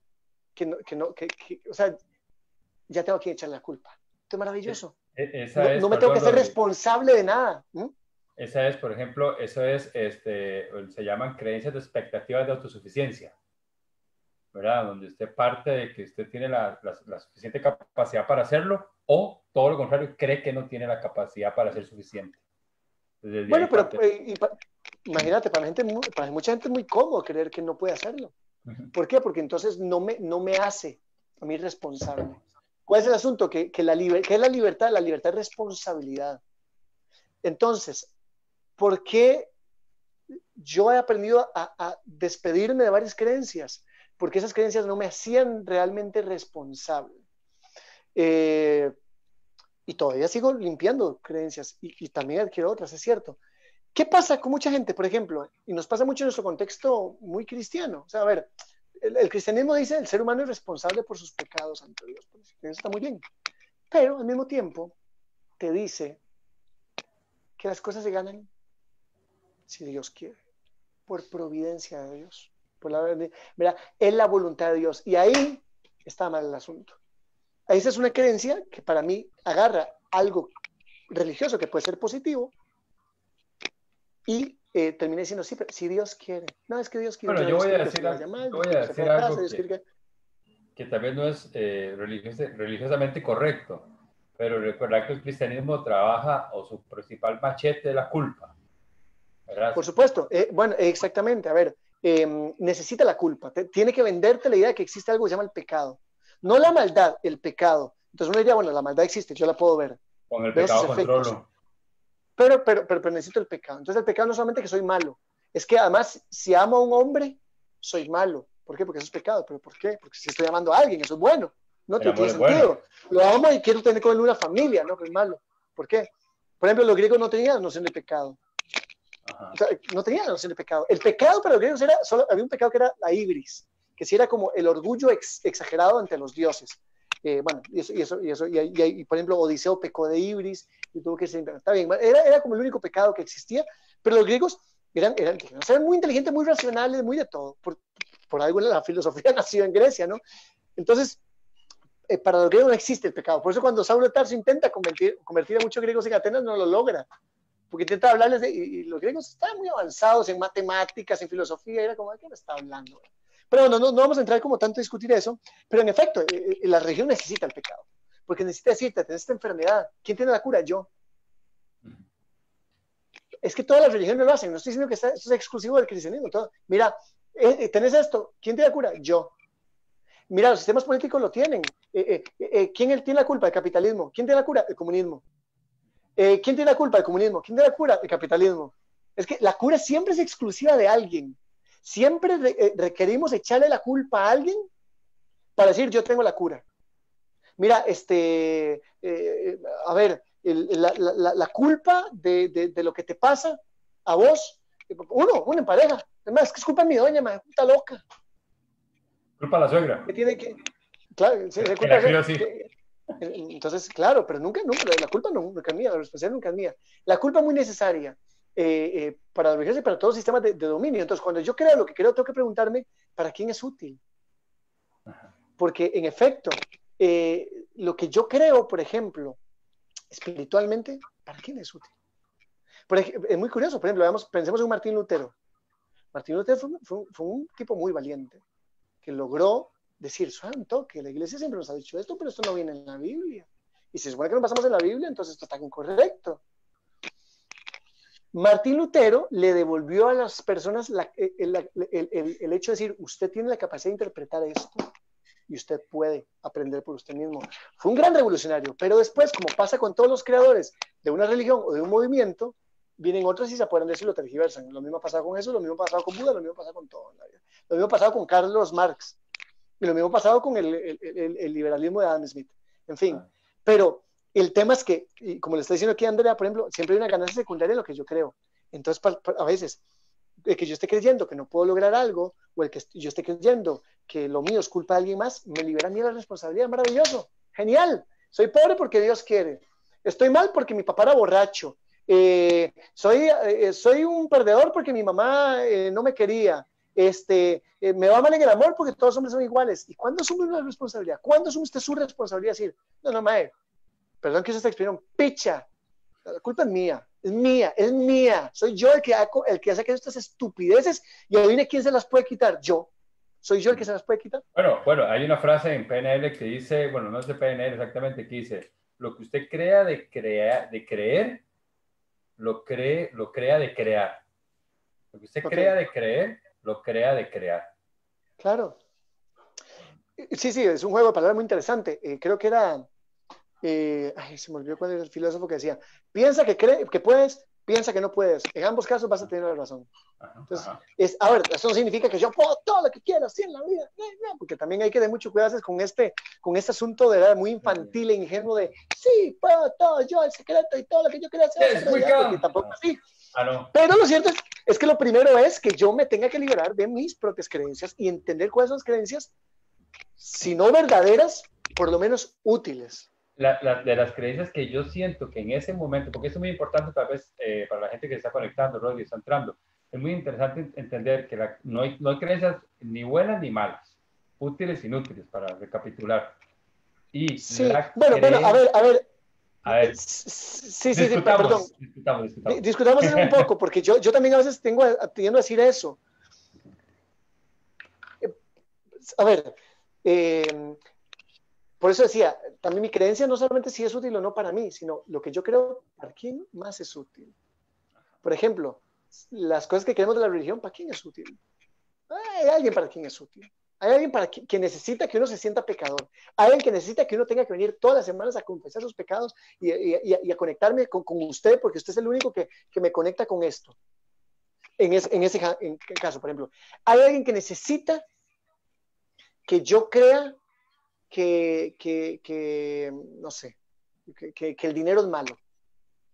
o sea, ya tengo que echarle la culpa. Esto es maravilloso. Esa No, es, no me tengo que perdón, hacer Rodri, responsable de nada. ¿Mm? esa es, por ejemplo, eso es, se llaman creencias de expectativas de autosuficiencia. ¿Verdad? Donde usted parte de que usted tiene la suficiente capacidad para hacerlo o todo lo contrario, cree que no tiene la capacidad para ser suficiente. Entonces, desde ahí Bueno, pero parte. imagínate, para mucha gente es muy cómodo creer que no puede hacerlo. ¿Por qué? Porque entonces no me hace a mí responsable. ¿Cuál es el asunto? ¿Qué es la libertad? La libertad es responsabilidad. Entonces, ¿por qué yo he aprendido a despedirme de varias creencias? Porque esas creencias no me hacían realmente responsable. Eh, y todavía sigo limpiando creencias y también adquiero otras, es cierto. ¿Qué pasa con mucha gente, por ejemplo? Y nos pasa mucho en nuestro contexto muy cristiano. O sea, a ver, el cristianismo dice el ser humano es responsable por sus pecados ante Dios. Pues, eso está muy bien. Pero al mismo tiempo te dice que las cosas se ganan si Dios quiere, por providencia de Dios. Por mira, es la voluntad de Dios. Y ahí está mal el asunto. Esa es una creencia que para mí agarra algo religioso que puede ser positivo y termina diciendo, sí, pero si Dios quiere. No, es que Dios quiere. Bueno, Dios yo quiere que se le vaya mal, Dios quiere que se quede en casa, algo Dios quiere que tal vez no es religiosamente correcto, pero recordar que el cristianismo trabaja, o su principal machete es la culpa, ¿verdad? Por supuesto, bueno, exactamente. A ver, necesita la culpa. Tiene que venderte la idea de que existe algo que se llama el pecado. No la maldad, el pecado. Entonces uno diría, bueno, la maldad existe, yo la puedo ver. Con el Veo sus pecado efectos. controlo. Pero necesito el pecado. Entonces el pecado no es solamente que soy malo, es que además si amo a un hombre, soy malo. ¿Por qué? Porque eso es pecado. ¿Pero por qué? Porque si estoy amando a alguien, eso es bueno. No El amor tiene es bueno. sentido. Lo amo y quiero tener con él una familia, ¿no? Que es malo. ¿Por qué? Por ejemplo, los griegos no tenían noción de pecado. O sea, no tenían noción de pecado. El pecado para los griegos era, solo había un pecado que era la ibris, que sí era como el orgullo exagerado ante los dioses. Bueno, y por ejemplo, Odiseo pecó de ibris y tuvo que ser, está bien, era como el único pecado que existía, pero los griegos eran muy inteligentes, muy racionales, muy de todo, por algo la filosofía nació en Grecia, ¿no? Entonces, para los griegos no existe el pecado, por eso cuando Saulo de Tarso intenta convertir a muchos griegos en Atenas, no lo logra, porque intenta hablarles y los griegos estaban muy avanzados en matemáticas, en filosofía, y era como, ¿de qué me está hablando? Pero no vamos a entrar como tanto a discutir eso, pero en efecto, la religión necesita el pecado, porque necesita decirte, tenés esta enfermedad, ¿quién tiene la cura? Yo. Es que todas las religiones lo hacen, no estoy diciendo que esto es exclusivo del cristianismo. Mira, tenés esto, ¿quién tiene la cura? Yo. Mira, los sistemas políticos lo tienen. ¿Quién tiene la culpa? El capitalismo. ¿Quién tiene la cura? El comunismo. ¿Quién tiene la culpa? El comunismo. ¿Quién tiene la cura? El capitalismo. Es que la cura siempre es exclusiva de alguien. Siempre requerimos echarle la culpa a alguien para decir yo tengo la cura. Mira, a ver, la culpa de lo que te pasa a vos, uno en pareja, además es que es culpa de mi doña, man, puta loca. Culpa a la suegra. Que tiene que, claro, se culpa entonces, claro, pero nunca, la culpa nunca es mía, la responsabilidad nunca es mía. La culpa es muy necesaria para la religiones y para todos los sistemas de dominio. Entonces, cuando yo creo lo que creo, tengo que preguntarme, ¿para quién es útil? Porque, en efecto, lo que yo creo, por ejemplo, espiritualmente, ¿para quién es útil? Es muy curioso, por ejemplo, pensemos en Martín Lutero. Martín Lutero fue un tipo muy valiente, que logró decir, santo, que la iglesia siempre nos ha dicho esto, pero esto no viene en la Biblia. Y si se supone que no basamos en la Biblia, entonces esto está incorrecto. Martín Lutero le devolvió a las personas el hecho de decir, usted tiene la capacidad de interpretar esto y usted puede aprender por usted mismo. Fue un gran revolucionario, pero después, como pasa con todos los creadores de una religión o de un movimiento, vienen otros y se apoderan de eso y lo tergiversan. Lo mismo ha pasado con Jesús, lo mismo ha pasado con Buda, lo mismo ha pasado con todo en la vida. Lo mismo ha pasado con Carlos Marx. Y lo mismo ha pasado con el liberalismo de Adam Smith. En fin, pero el tema es que, como le está diciendo aquí Andrea, por ejemplo, siempre hay una ganancia secundaria en lo que yo creo. Entonces, a veces, el que yo esté creyendo que no puedo lograr algo, o el que yo esté creyendo que lo mío es culpa de alguien más, me libera a mí la responsabilidad. Maravilloso, genial. Soy pobre porque Dios quiere. Estoy mal porque mi papá era borracho. Soy un perdedor porque mi mamá no me quería. Me va mal en el amor porque todos los hombres son iguales. ¿Y cuándo asume una responsabilidad? ¿Cuándo asume usted su responsabilidad? Decir, no, mae, perdón que usted está expresión, picha, la culpa es mía. Soy yo el que hace que estas estupideces y adivine quién se las puede quitar. Yo. ¿Soy yo el que se las puede quitar? Bueno, hay una frase en PNL que dice, bueno, no es de PNL exactamente, que dice, lo que usted crea de creer, lo crea de crear. Lo que usted crea de creer, lo crea de crear. Claro. Sí, es un juego de palabras muy interesante. Creo que era, se me olvidó cuál era el filósofo que decía, piensa que puedes, piensa que no puedes. En ambos casos vas a tener la razón. Entonces, Ajá. a ver, eso no significa que yo puedo todo lo que quiera así en la vida. No, porque también hay que tener mucho cuidado con este asunto de verdad muy infantil e ingenuo de sí, puedo todo, yo el secreto y todo lo que yo quiera hacer en Yes, we realidad, porque can. tampoco es así. No. Pero lo cierto es que lo primero es que yo me tenga que liberar de mis propias creencias y entender cuáles son las creencias, si no verdaderas, por lo menos útiles. De las creencias que yo siento que en ese momento, porque esto es muy importante tal vez para la gente que está conectando, ¿no? Y está entrando, es muy interesante entender que no hay creencias ni buenas ni malas, útiles e inútiles, para recapitular. Y Sí, bueno, a ver. Sí, perdón. Discutamos eso un poco, porque yo también a veces tiendo a decir eso. A ver, por eso decía, también mi creencia no solamente si es útil o no para mí, sino lo que yo creo, ¿para quién más es útil? Por ejemplo, las cosas que creemos de la religión, ¿para quién es útil? Hay alguien para quien es útil. Hay alguien que necesita que uno se sienta pecador. Hay alguien que necesita que uno tenga que venir todas las semanas a confesar sus pecados y a conectarme con usted, porque usted es el único que me conecta con esto. En ese caso, por ejemplo, hay alguien que necesita que yo crea no sé, que el dinero es malo.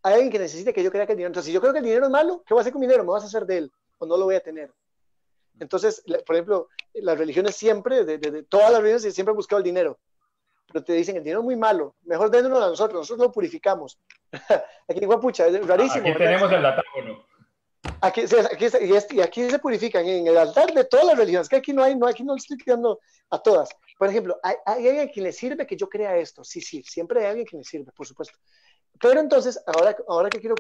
Hay alguien que necesita que yo crea que el dinero, entonces si yo creo que el dinero es malo, ¿qué voy a hacer con mi dinero? ¿Me vas a hacer de él o no lo voy a tener? Entonces, por ejemplo, las religiones siempre, de todas las religiones, siempre han buscado el dinero. Pero te dicen, el dinero es muy malo, mejor dénoslo a nosotros lo purificamos. Aquí en Guapucha, es rarísimo. Aquí tenemos el datáfono. Aquí se purifican en el altar de todas las religiones, que aquí no le estoy tirando a todas. Por ejemplo, hay alguien a quien le sirve que yo crea esto. Sí, siempre hay alguien que le sirve, por supuesto. Pero entonces, ahora que quiero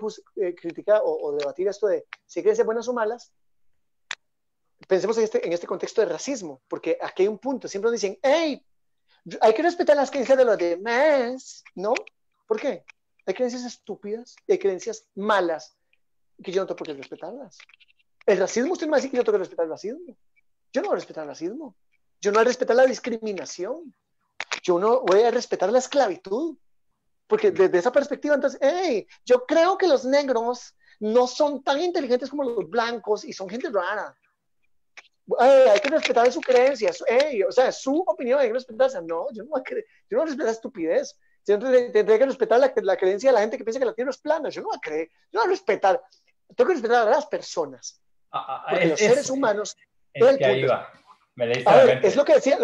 criticar o debatir esto de si creencias buenas o malas, pensemos en este contexto de racismo, porque aquí hay un punto, siempre nos dicen, hey, hay que respetar las creencias de los demás, ¿no? ¿Por qué? Hay creencias estúpidas y hay creencias malas que yo no tengo por qué respetarlas. El racismo, usted me va a decir que yo tengo que respetar el racismo. Yo no voy a respetar el racismo. Yo no voy a respetar la discriminación. Yo no voy a respetar la esclavitud. Porque desde esa perspectiva, entonces, hey, yo creo que los negros no son tan inteligentes como los blancos y son gente rara. Hay que respetar su creencia, o sea, su opinión hay que respetarse. No, yo no voy a respetar estupidez. Yo tendría que respetar la creencia de la gente que piensa que la Tierra es plana. Yo no voy a respetar. Tengo que respetar a las personas. Porque los seres humanos. Es que ahí va. Me leíste a la ver, mente. es lo que decía.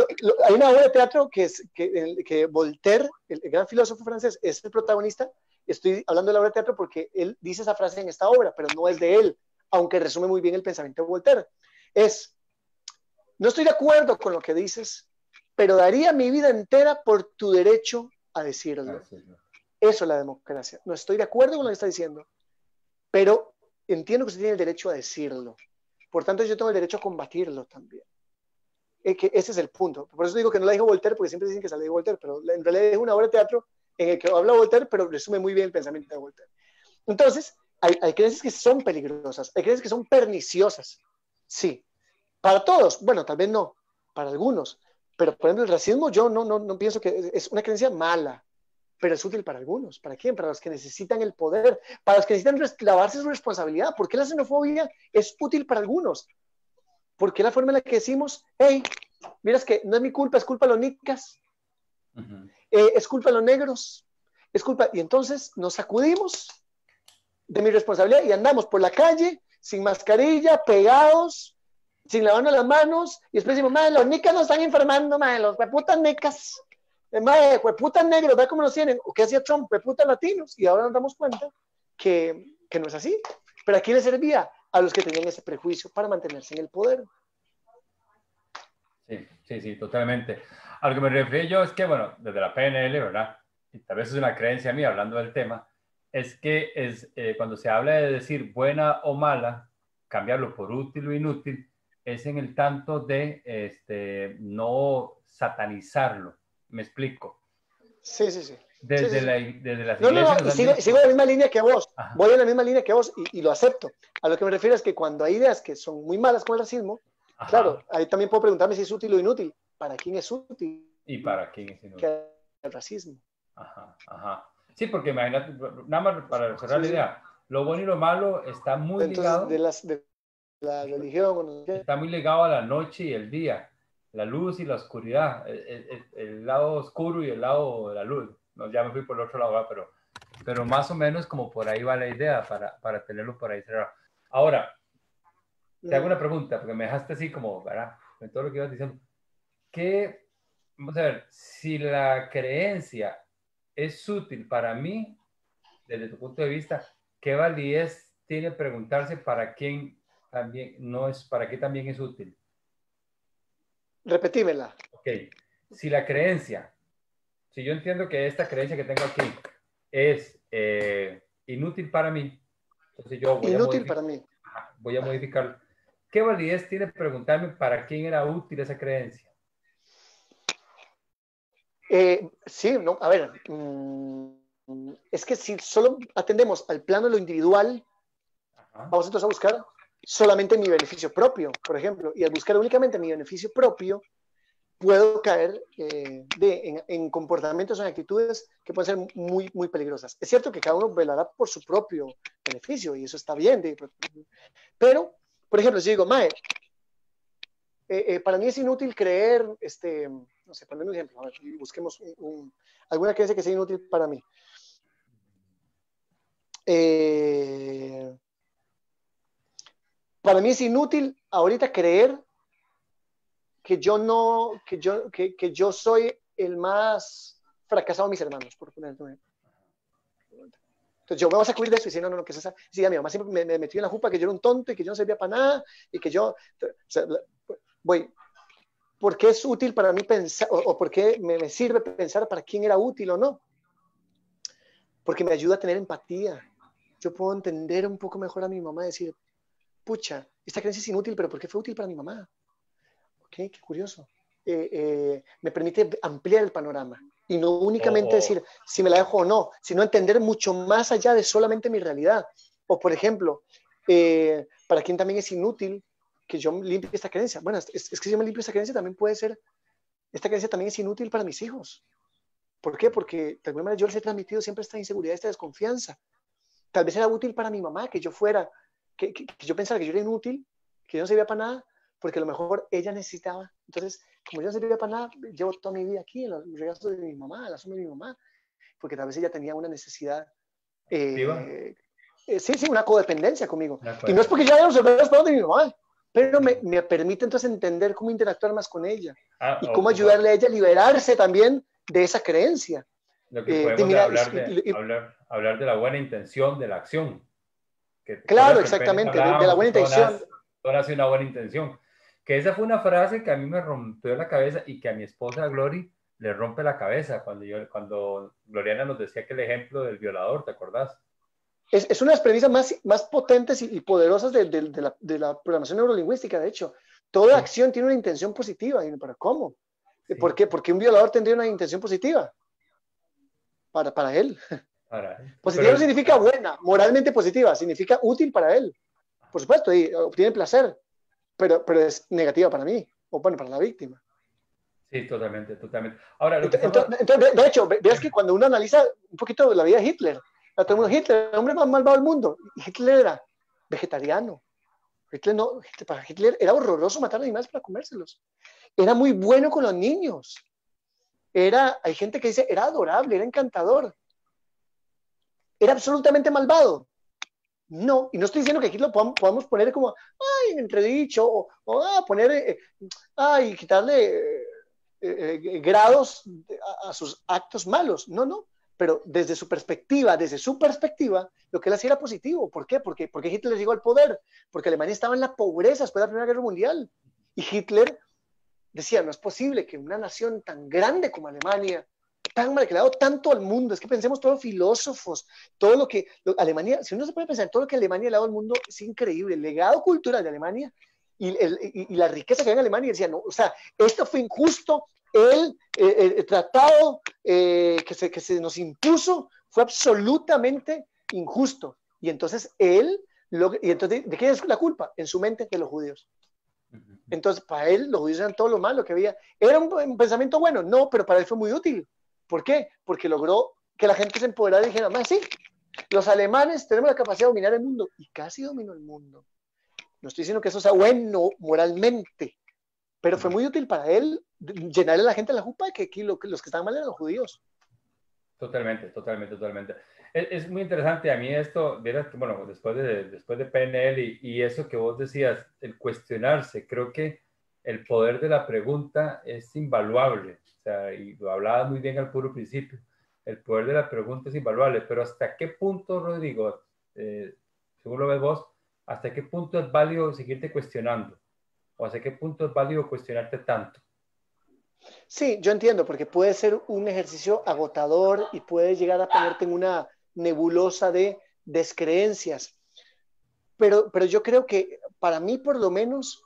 Hay una obra de teatro que Voltaire, el gran filósofo francés, es el protagonista. Estoy hablando de la obra de teatro porque él dice esa frase en esta obra, pero no es de él, aunque resume muy bien el pensamiento de Voltaire. No estoy de acuerdo con lo que dices, pero daría mi vida entera por tu derecho a decirlo. Eso es la democracia. No estoy de acuerdo con lo que está diciendo, pero entiendo que usted tiene el derecho a decirlo. Por tanto, yo tengo el derecho a combatirlo también. Que ese es el punto. Por eso digo que no la dijo Voltaire, porque siempre dicen que se la dijo Voltaire, pero en realidad es una obra de teatro en el que habla Voltaire, pero resume muy bien el pensamiento de Voltaire. Entonces, hay creencias que son peligrosas, hay creencias que son perniciosas. Sí. Para todos, bueno, tal vez no, para algunos. Pero, por ejemplo, el racismo yo no pienso que es una creencia mala, pero es útil para algunos. ¿Para quién? Para los que necesitan el poder, para los que necesitan lavarse su responsabilidad. ¿Por qué la xenofobia es útil para algunos? ¿Por qué la forma en la que decimos, hey, miras que no es mi culpa, es culpa de los nicas, es culpa de los negros, es culpa... Y entonces nos sacudimos de mi responsabilidad y andamos por la calle sin mascarilla, pegados, sin lavarnos las manos, y después decimos, madre, los nicas nos están enfermando, madre, los hueputas nicas, madre, hueputas negros, ve cómo nos tienen, o qué hacía Trump, hueputas latinos, y ahora nos damos cuenta que no es así. Pero ¿a quién le servía? A los que tenían ese prejuicio para mantenerse en el poder. Sí, totalmente. A lo que me refiero yo es que, bueno, desde la PNL, ¿verdad? Y tal vez es una creencia mía hablando del tema, es que cuando se habla de decir buena o mala, cambiarlo por útil o inútil, es en el tanto de no satanizarlo. ¿Me explico? Sí. Desde las iglesias... No, sigo la misma línea que vos. Ajá. Voy en la misma línea que vos y lo acepto. A lo que me refiero es que cuando hay ideas que son muy malas con el racismo, ajá, claro, ahí también puedo preguntarme si es útil o inútil. ¿Para quién es útil? ¿Y para quién es inútil? El racismo. Ajá. Sí, porque imagínate, nada más para cerrar la idea, lo bueno y lo malo está muy Entonces, ligado, de la religión, o no sé qué. está muy ligado a la noche y el día, la luz y la oscuridad, el lado oscuro y el lado de la luz. No, ya me fui por el otro lado, ¿verdad? Pero más o menos como por ahí va la idea para tenerlo por ahí cerrado. Ahora, te hago una pregunta, porque me dejaste así como, ¿verdad? En todo lo que ibas diciendo. ¿Qué, vamos a ver, si la creencia es útil para mí, desde tu punto de vista, ¿qué validez tiene preguntarse para quién también no es, para qué también es útil? Repetímela. Ok, si la creencia, si yo entiendo que esta creencia que tengo aquí es inútil para mí, entonces yo Inútil para mí. voy a modificarlo. ¿Qué validez tiene preguntarme para quién era útil esa creencia? Sí, no, a ver, es que si solo atendemos al plano de lo individual, Ajá. vamos entonces a buscar solamente mi beneficio propio, por ejemplo, y al buscar únicamente mi beneficio propio, puedo caer en comportamientos o en actitudes que pueden ser muy, muy peligrosas. Es cierto que cada uno velará por su propio beneficio y eso está bien, pero, por ejemplo, si digo, Mae, para mí es inútil creer, no sé, ponme un ejemplo, a ver, busquemos alguna creencia que sea inútil para mí. Para mí es inútil ahorita creer que yo no, que yo soy el más fracasado de mis hermanos, por poner un ejemplo. Entonces yo me voy a sacudir de eso y decir, no, no, no, que es esa. Sí, mi mamá siempre me metió en la jupa que yo era un tonto y que yo no servía para nada y que yo, o sea, voy, ¿por qué es útil para mí pensar o por qué me sirve pensar para quién era útil o no? Porque me ayuda a tener empatía. Yo puedo entender un poco mejor a mi mamá y decir, pucha, esta creencia es inútil, pero ¿por qué fue útil para mi mamá? Ok, qué curioso. Me permite ampliar el panorama y no únicamente decir si me la dejo o no, sino entender mucho más allá de solamente mi realidad. O, por ejemplo, para quien también es inútil que yo limpie esta creencia. Bueno, es que si yo me limpio esta creencia también puede ser, esta creencia también es inútil para mis hijos. ¿Por qué? Porque de alguna manera yo les he transmitido siempre esta inseguridad, esta desconfianza. Tal vez era útil para mi mamá que yo fuera, que yo pensara que yo era inútil, que yo no servía para nada, porque a lo mejor ella necesitaba. Entonces, como yo no servía para nada, llevo toda mi vida aquí en los regazos de mi mamá, en la sombra de mi mamá, porque tal vez ella tenía una necesidad, ¿Activa? sí, una codependencia conmigo. Una Y no es porque codependencia. yo haya observado los padres de mi mamá, pero me permite entonces entender cómo interactuar más con ella Ah, y cómo ayudarle a ella a liberarse también de esa creencia. lo que De podemos mira, hablar de la buena intención de la acción. Que te claro, acuerdas que apenas exactamente, de la hablábamos que buena intención. todo nace una buena intención. Que esa fue una frase que a mí me rompió la cabeza y que a mi esposa Glory le rompe la cabeza cuando Gloriana nos decía que el ejemplo del violador, ¿te acordás? Es una de las premisas más potentes y poderosas de la programación neurolingüística, de hecho. Toda Sí, acción tiene una intención positiva. ¿Pero cómo? ¿Por sí, qué? Porque un violador tendría una intención positiva para él. para, Positiva no pero significa buena, moralmente positiva, significa útil para él. Por supuesto, y obtiene placer, pero es negativa para mí, o bueno, para la víctima. sí, totalmente, totalmente. Ahora, lo que estamos... Entonces, de hecho, veas que cuando uno analiza un poquito la vida de Hitler, todo el mundo, Hitler, el hombre más malvado del mundo, Hitler era vegetariano. Hitler no, para Hitler era horroroso matar animales para comérselos. Era muy bueno con los niños. Hay gente que dice, era adorable, era encantador. Era absolutamente malvado. No, y no estoy diciendo que Hitler podamos poner como, ay, en entredicho, poner, quitarle grados a sus actos malos. No, no. Pero desde su perspectiva, lo que él hacía era positivo. ¿Por qué? Porque Hitler llegó al poder, porque Alemania estaba en la pobreza después de la Primera Guerra Mundial. Y Hitler decía, no es posible que una nación tan grande como Alemania, tan mal, que le ha dado tanto al mundo, es que pensemos todos los filósofos, todo lo que Alemania, si uno se puede pensar, todo lo que Alemania le ha dado al mundo es increíble, el legado cultural de Alemania y la riqueza que hay en Alemania, decía, no, o sea, esto fue injusto, el tratado que se nos impuso fue absolutamente injusto. Y entonces ¿de qué es la culpa? En su mente de los judíos. Entonces, para él, los judíos eran todo lo malo que había. ¿Era un pensamiento bueno? No, pero para él fue muy útil. ¿Por qué? Porque logró que la gente se empoderara y dijera, sí, Los alemanes tenemos la capacidad de dominar el mundo y casi dominó el mundo. No estoy diciendo que eso sea bueno moralmente, pero fue muy útil para él llenarle a la gente la jupa de que aquí los que estaban mal eran los judíos. Totalmente, totalmente, totalmente. Es muy interesante a mí esto, verás que, bueno, después de PNL y eso que vos decías, el cuestionarse, creo que el poder de la pregunta es invaluable. O sea, y lo hablaba muy bien al puro principio. El poder de la pregunta es invaluable, pero ¿hasta qué punto, Rodrigo, según lo ves vos, hasta qué punto es válido seguirte cuestionando? ¿O hasta qué punto es válido cuestionarte tanto? Sí, yo entiendo, porque puede ser un ejercicio agotador y puede llegar a ponerte en una nebulosa de descreencias. Pero yo creo que para mí, por lo menos,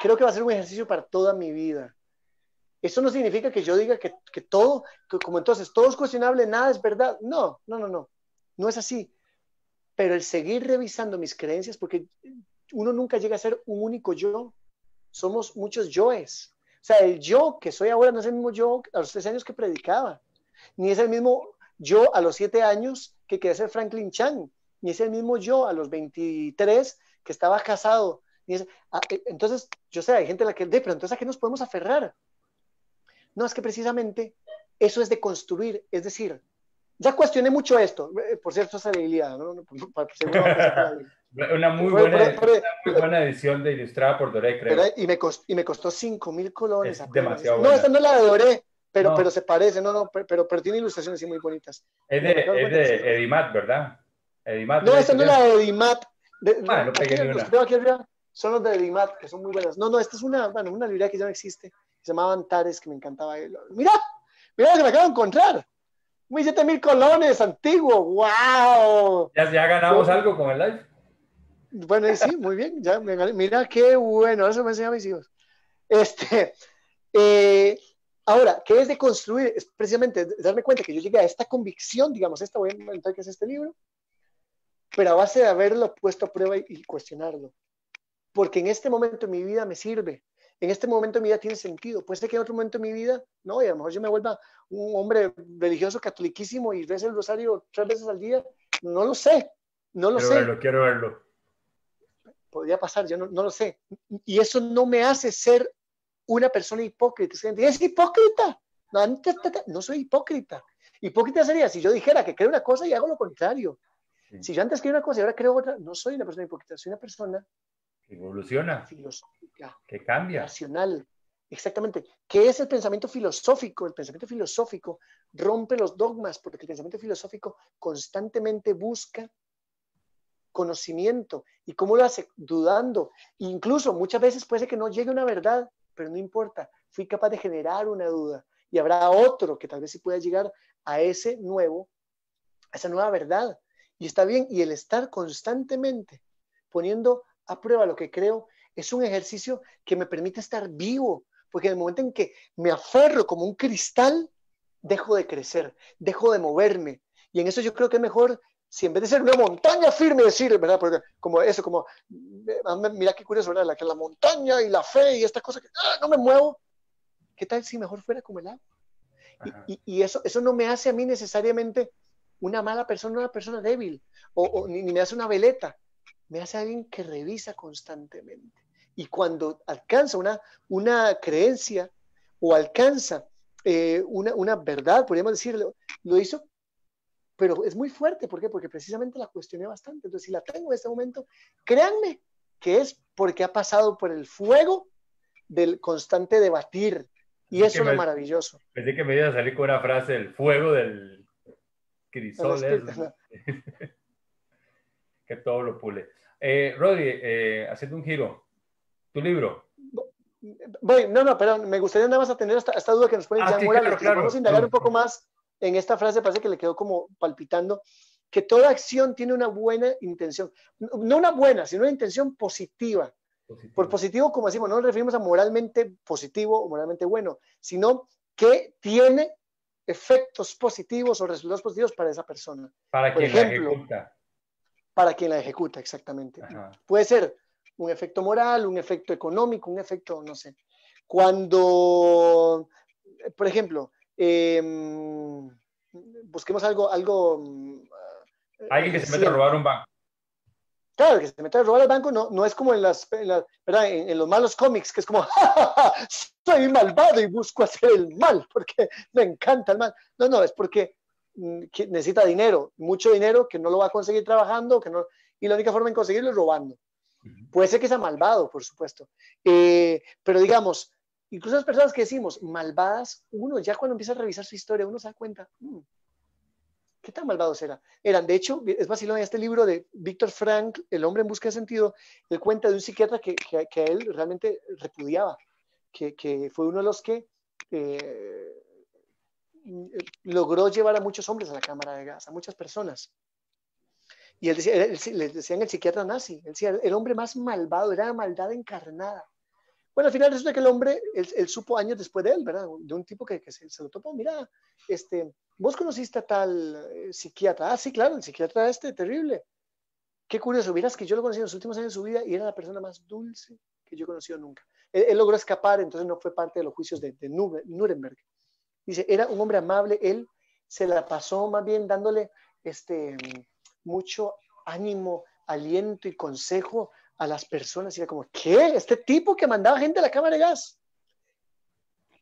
creo que va a ser un ejercicio para toda mi vida. Eso no significa que yo diga que todo, que como entonces todo es cuestionable, nada es verdad. No, no, no, no. No es así. Pero el seguir revisando mis creencias, porque uno nunca llega a ser un único yo. Somos muchos yoes. O sea, el yo que soy ahora no es el mismo yo a los 13 años que predicaba, ni es el mismo yo a los 7 años que quería ser Franklin Chan, ni es el mismo yo a los 23 que estaba casado. Entonces, yo sé, hay gente a la que, pero entonces ¿a qué nos podemos aferrar? No, es que precisamente eso es de construir, es decir, ya cuestioné mucho esto, por cierto, esa debilidad, ¿no? Seguro va a empezar con la debilidad. Una muy buena edición de Ilustrada por Doré, creo. Y me costó 5.000 colones Es apenas. demasiado No, buena. esta no es la de Doré, pero No, se parece, no, pero tiene ilustraciones así muy bonitas. es Me acabo de es cuenta que sí. de Edimat, ¿verdad? Edimat de No, la esta no es la editorial. de Edimat. Ah, no Aquí, pegué ni los que una. tengo aquí arriba son los de Edimat, que son muy buenas. No, esta es una librería que ya no existe. Se llamaba Antares, que me encantaba. Mira, mira lo que me acabo de encontrar. Muy 7.000 colones, antiguo. ¡Wow! Ya ganamos algo con el live. Bueno, sí, muy bien. Ya, mira qué bueno. Eso me enseña a mis hijos. Este, eh, ahora, ¿qué es de construir? Es precisamente darme cuenta que yo llegué a esta convicción, digamos, esta voy a inventar que es este libro, pero a base de haberlo puesto a prueba y cuestionarlo. Porque en este momento de mi vida me sirve. En este momento de mi vida tiene sentido. Puede ser que en otro momento de mi vida, no, y a lo mejor yo me vuelva un hombre religioso catoliquísimo y reza el rosario 3 veces al día. No lo sé, no lo sé. Quiero verlo. Podría pasar, yo no lo sé. Y eso no me hace ser una persona hipócrita. Es hipócrita. No soy hipócrita. Hipócrita sería si yo dijera que creo una cosa y hago lo contrario. Sí. Si yo antes creo una cosa y ahora creo otra, no soy una persona hipócrita, soy una persona que evoluciona, filosófica, que cambia, racional. Exactamente. ¿Qué es el pensamiento filosófico? El pensamiento filosófico rompe los dogmas porque el pensamiento filosófico constantemente busca conocimiento. ¿Y cómo lo hace? Dudando. Incluso muchas veces puede ser que no llegue una verdad, pero no importa. Fui capaz de generar una duda. Y habrá otro que tal vez sí pueda llegar a esa nueva verdad. Y está bien. Y el estar constantemente poniendo a prueba lo que creo es un ejercicio que me permite estar vivo. Porque en el momento en que me aferro como un cristal, dejo de crecer, dejo de moverme. Y en eso yo creo que es mejor si en vez de ser una montaña firme decir, ¿verdad? Porque como eso, como, mira qué curioso, ¿verdad? La montaña y la fe y esta cosa que no me muevo. ¿Qué tal si mejor fuera como el agua? Y eso no me hace a mí necesariamente una mala persona, una persona débil, ni me hace una veleta, me hace alguien que revisa constantemente. Y cuando alcanza una creencia o alcanza una verdad, podríamos decirlo, lo hizo, pero es muy fuerte. ¿Por qué? Porque precisamente la cuestioné bastante. Entonces, si la tengo en este momento, créanme que es porque ha pasado por el fuego del constante debatir. Y eso es lo maravilloso. Pensé que me iba a salir con una frase, el fuego del crisol es No. que todo lo pule. Rodri, haciendo un giro, tu libro. No, perdón, me gustaría nada más atender esta duda que nos pone Jan sí, Morales, claro. vamos a indagar un poco más en esta frase, parece que le quedó como palpitando, que toda acción tiene una buena intención, no una buena, sino una intención positiva. Por positivo, como decimos, no nos referimos a moralmente positivo o moralmente bueno, sino que tiene efectos positivos o resultados positivos para esa persona. Para quien la ejecuta. Para quien la ejecuta, exactamente. Puede ser un efecto moral, un efecto económico, un efecto, no sé. Cuando, por ejemplo, busquemos algo Alguien que se mete a siempre. robar un banco. Claro, que se mete a robar al banco no es como ¿verdad? En los malos cómics, que es como, ¡ja, ja, ja! Soy malvado y busco hacer el mal porque me encanta el mal. No, es porque que necesita dinero, mucho dinero que no lo va a conseguir trabajando, y la única forma de conseguirlo es robando. Puede ser que sea malvado, por supuesto. Pero digamos, incluso las personas que decimos malvadas, uno ya cuando empieza a revisar su historia, uno se da cuenta, ¿qué tan malvados eran? De hecho, es vacilón, en este libro de Víctor Frank, El hombre en busca de sentido, él cuenta de un psiquiatra que a él realmente repudiaba, que fue uno de los que logró llevar a muchos hombres a la cámara de gas, a muchas personas. Y él decía, les decían el psiquiatra nazi, él decía, el hombre más malvado, era la maldad encarnada. Bueno, al final resulta que el hombre, él supo años después de él, ¿verdad? De un tipo que se lo topó, mira, vos conociste a tal psiquiatra. Ah, sí, claro, el psiquiatra terrible. Qué curioso, miras que yo lo conocí en los últimos años de su vida y era la persona más dulce que yo he conocido nunca. Él logró escapar, entonces no fue parte de los juicios de Nuremberg. Dice, era un hombre amable, él se la pasó más bien dándole mucho ánimo, aliento y consejo a las personas. Y era como, ¿qué? Este tipo que mandaba gente a la cámara de gas.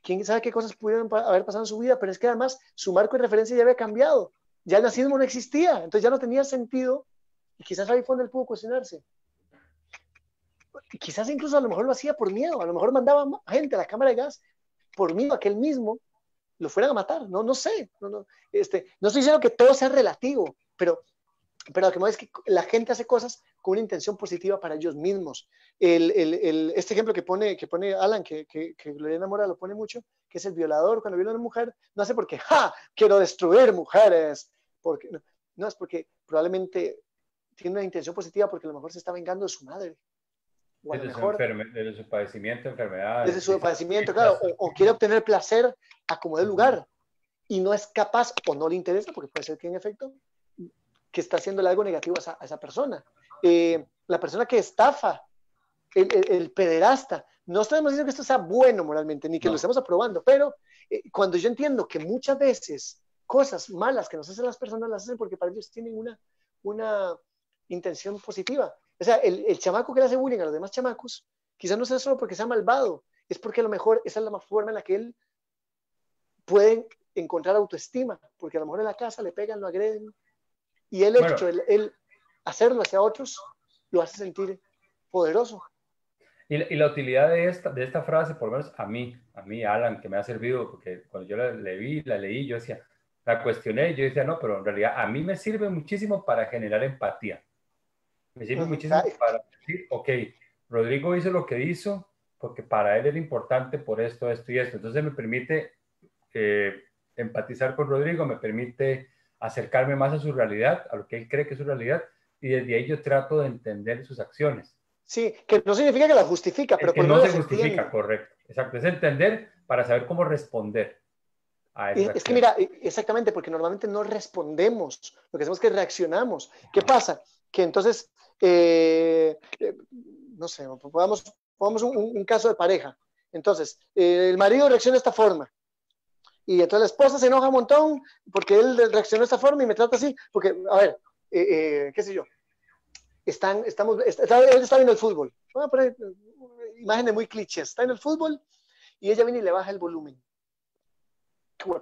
¿Quién sabe qué cosas pudieron haber pasado en su vida? Pero es que además su marco de referencia ya había cambiado. Ya el nazismo no existía, entonces ya no tenía sentido. Y quizás ahí fue donde él pudo cuestionarse. Y quizás incluso a lo mejor lo hacía por miedo. A lo mejor mandaba gente a la cámara de gas por miedo a que él mismo lo fueran a matar. No sé. No estoy diciendo que todo sea relativo, pero lo que me es que la gente hace cosas con una intención positiva para ellos mismos. Este ejemplo que pone Alan, que Gloriana Mora lo pone mucho, que es el violador cuando viola a una mujer, no hace porque, quiero destruir mujeres, porque, no, es porque probablemente tiene una intención positiva porque a lo mejor se está vengando de su madre, o a lo mejor Desde su padecimiento, enfermedades. desde su padecimiento, claro, o quiere obtener placer a como dé lugar, y no es capaz, o no le interesa, porque puede ser que en efecto que está haciéndole algo negativo a esa persona. La persona que estafa, el pederasta, no estamos diciendo que esto sea bueno moralmente, ni que lo estemos aprobando, pero cuando yo entiendo que muchas veces cosas malas que nos hacen las personas las hacen porque para ellos tienen una intención positiva. O sea, el chamaco que le hace bullying a los demás chamacos, quizás no sea solo porque sea malvado, es porque a lo mejor esa es la forma en la que él puede encontrar autoestima, porque a lo mejor en la casa le pegan, lo agreden, y el hecho, el hacerlo hacia otros, lo hace sentir poderoso. Y la utilidad de esta frase, por lo menos a mí, Alan, que me ha servido, porque cuando yo la leí, yo decía, la cuestioné y yo decía, no, pero en realidad a mí me sirve muchísimo para generar empatía. Me sirve muchísimo para decir, ok, Rodrigo hizo lo que hizo porque para él era importante por esto, esto y esto. Entonces me permite empatizar con Rodrigo, me permite acercarme más a su realidad, a lo que él cree que es su realidad, y desde ahí yo trato de entender sus acciones. Sí, que no significa que la justifica, pero por lo menos no se justifica, correcto. Exacto, es entender para saber cómo responder a esa acción. Es que mira, exactamente, porque normalmente no respondemos, lo que hacemos es que reaccionamos. ¿Qué pasa? Que entonces, no sé, pongamos un caso de pareja. Entonces, el marido reacciona de esta forma, y entonces la esposa se enoja un montón porque él reaccionó de esta forma y me trata así, porque, a ver, qué sé yo, él está viendo el fútbol. Voy a poner imágenes muy clichés. Está en el fútbol y ella viene y le baja el volumen.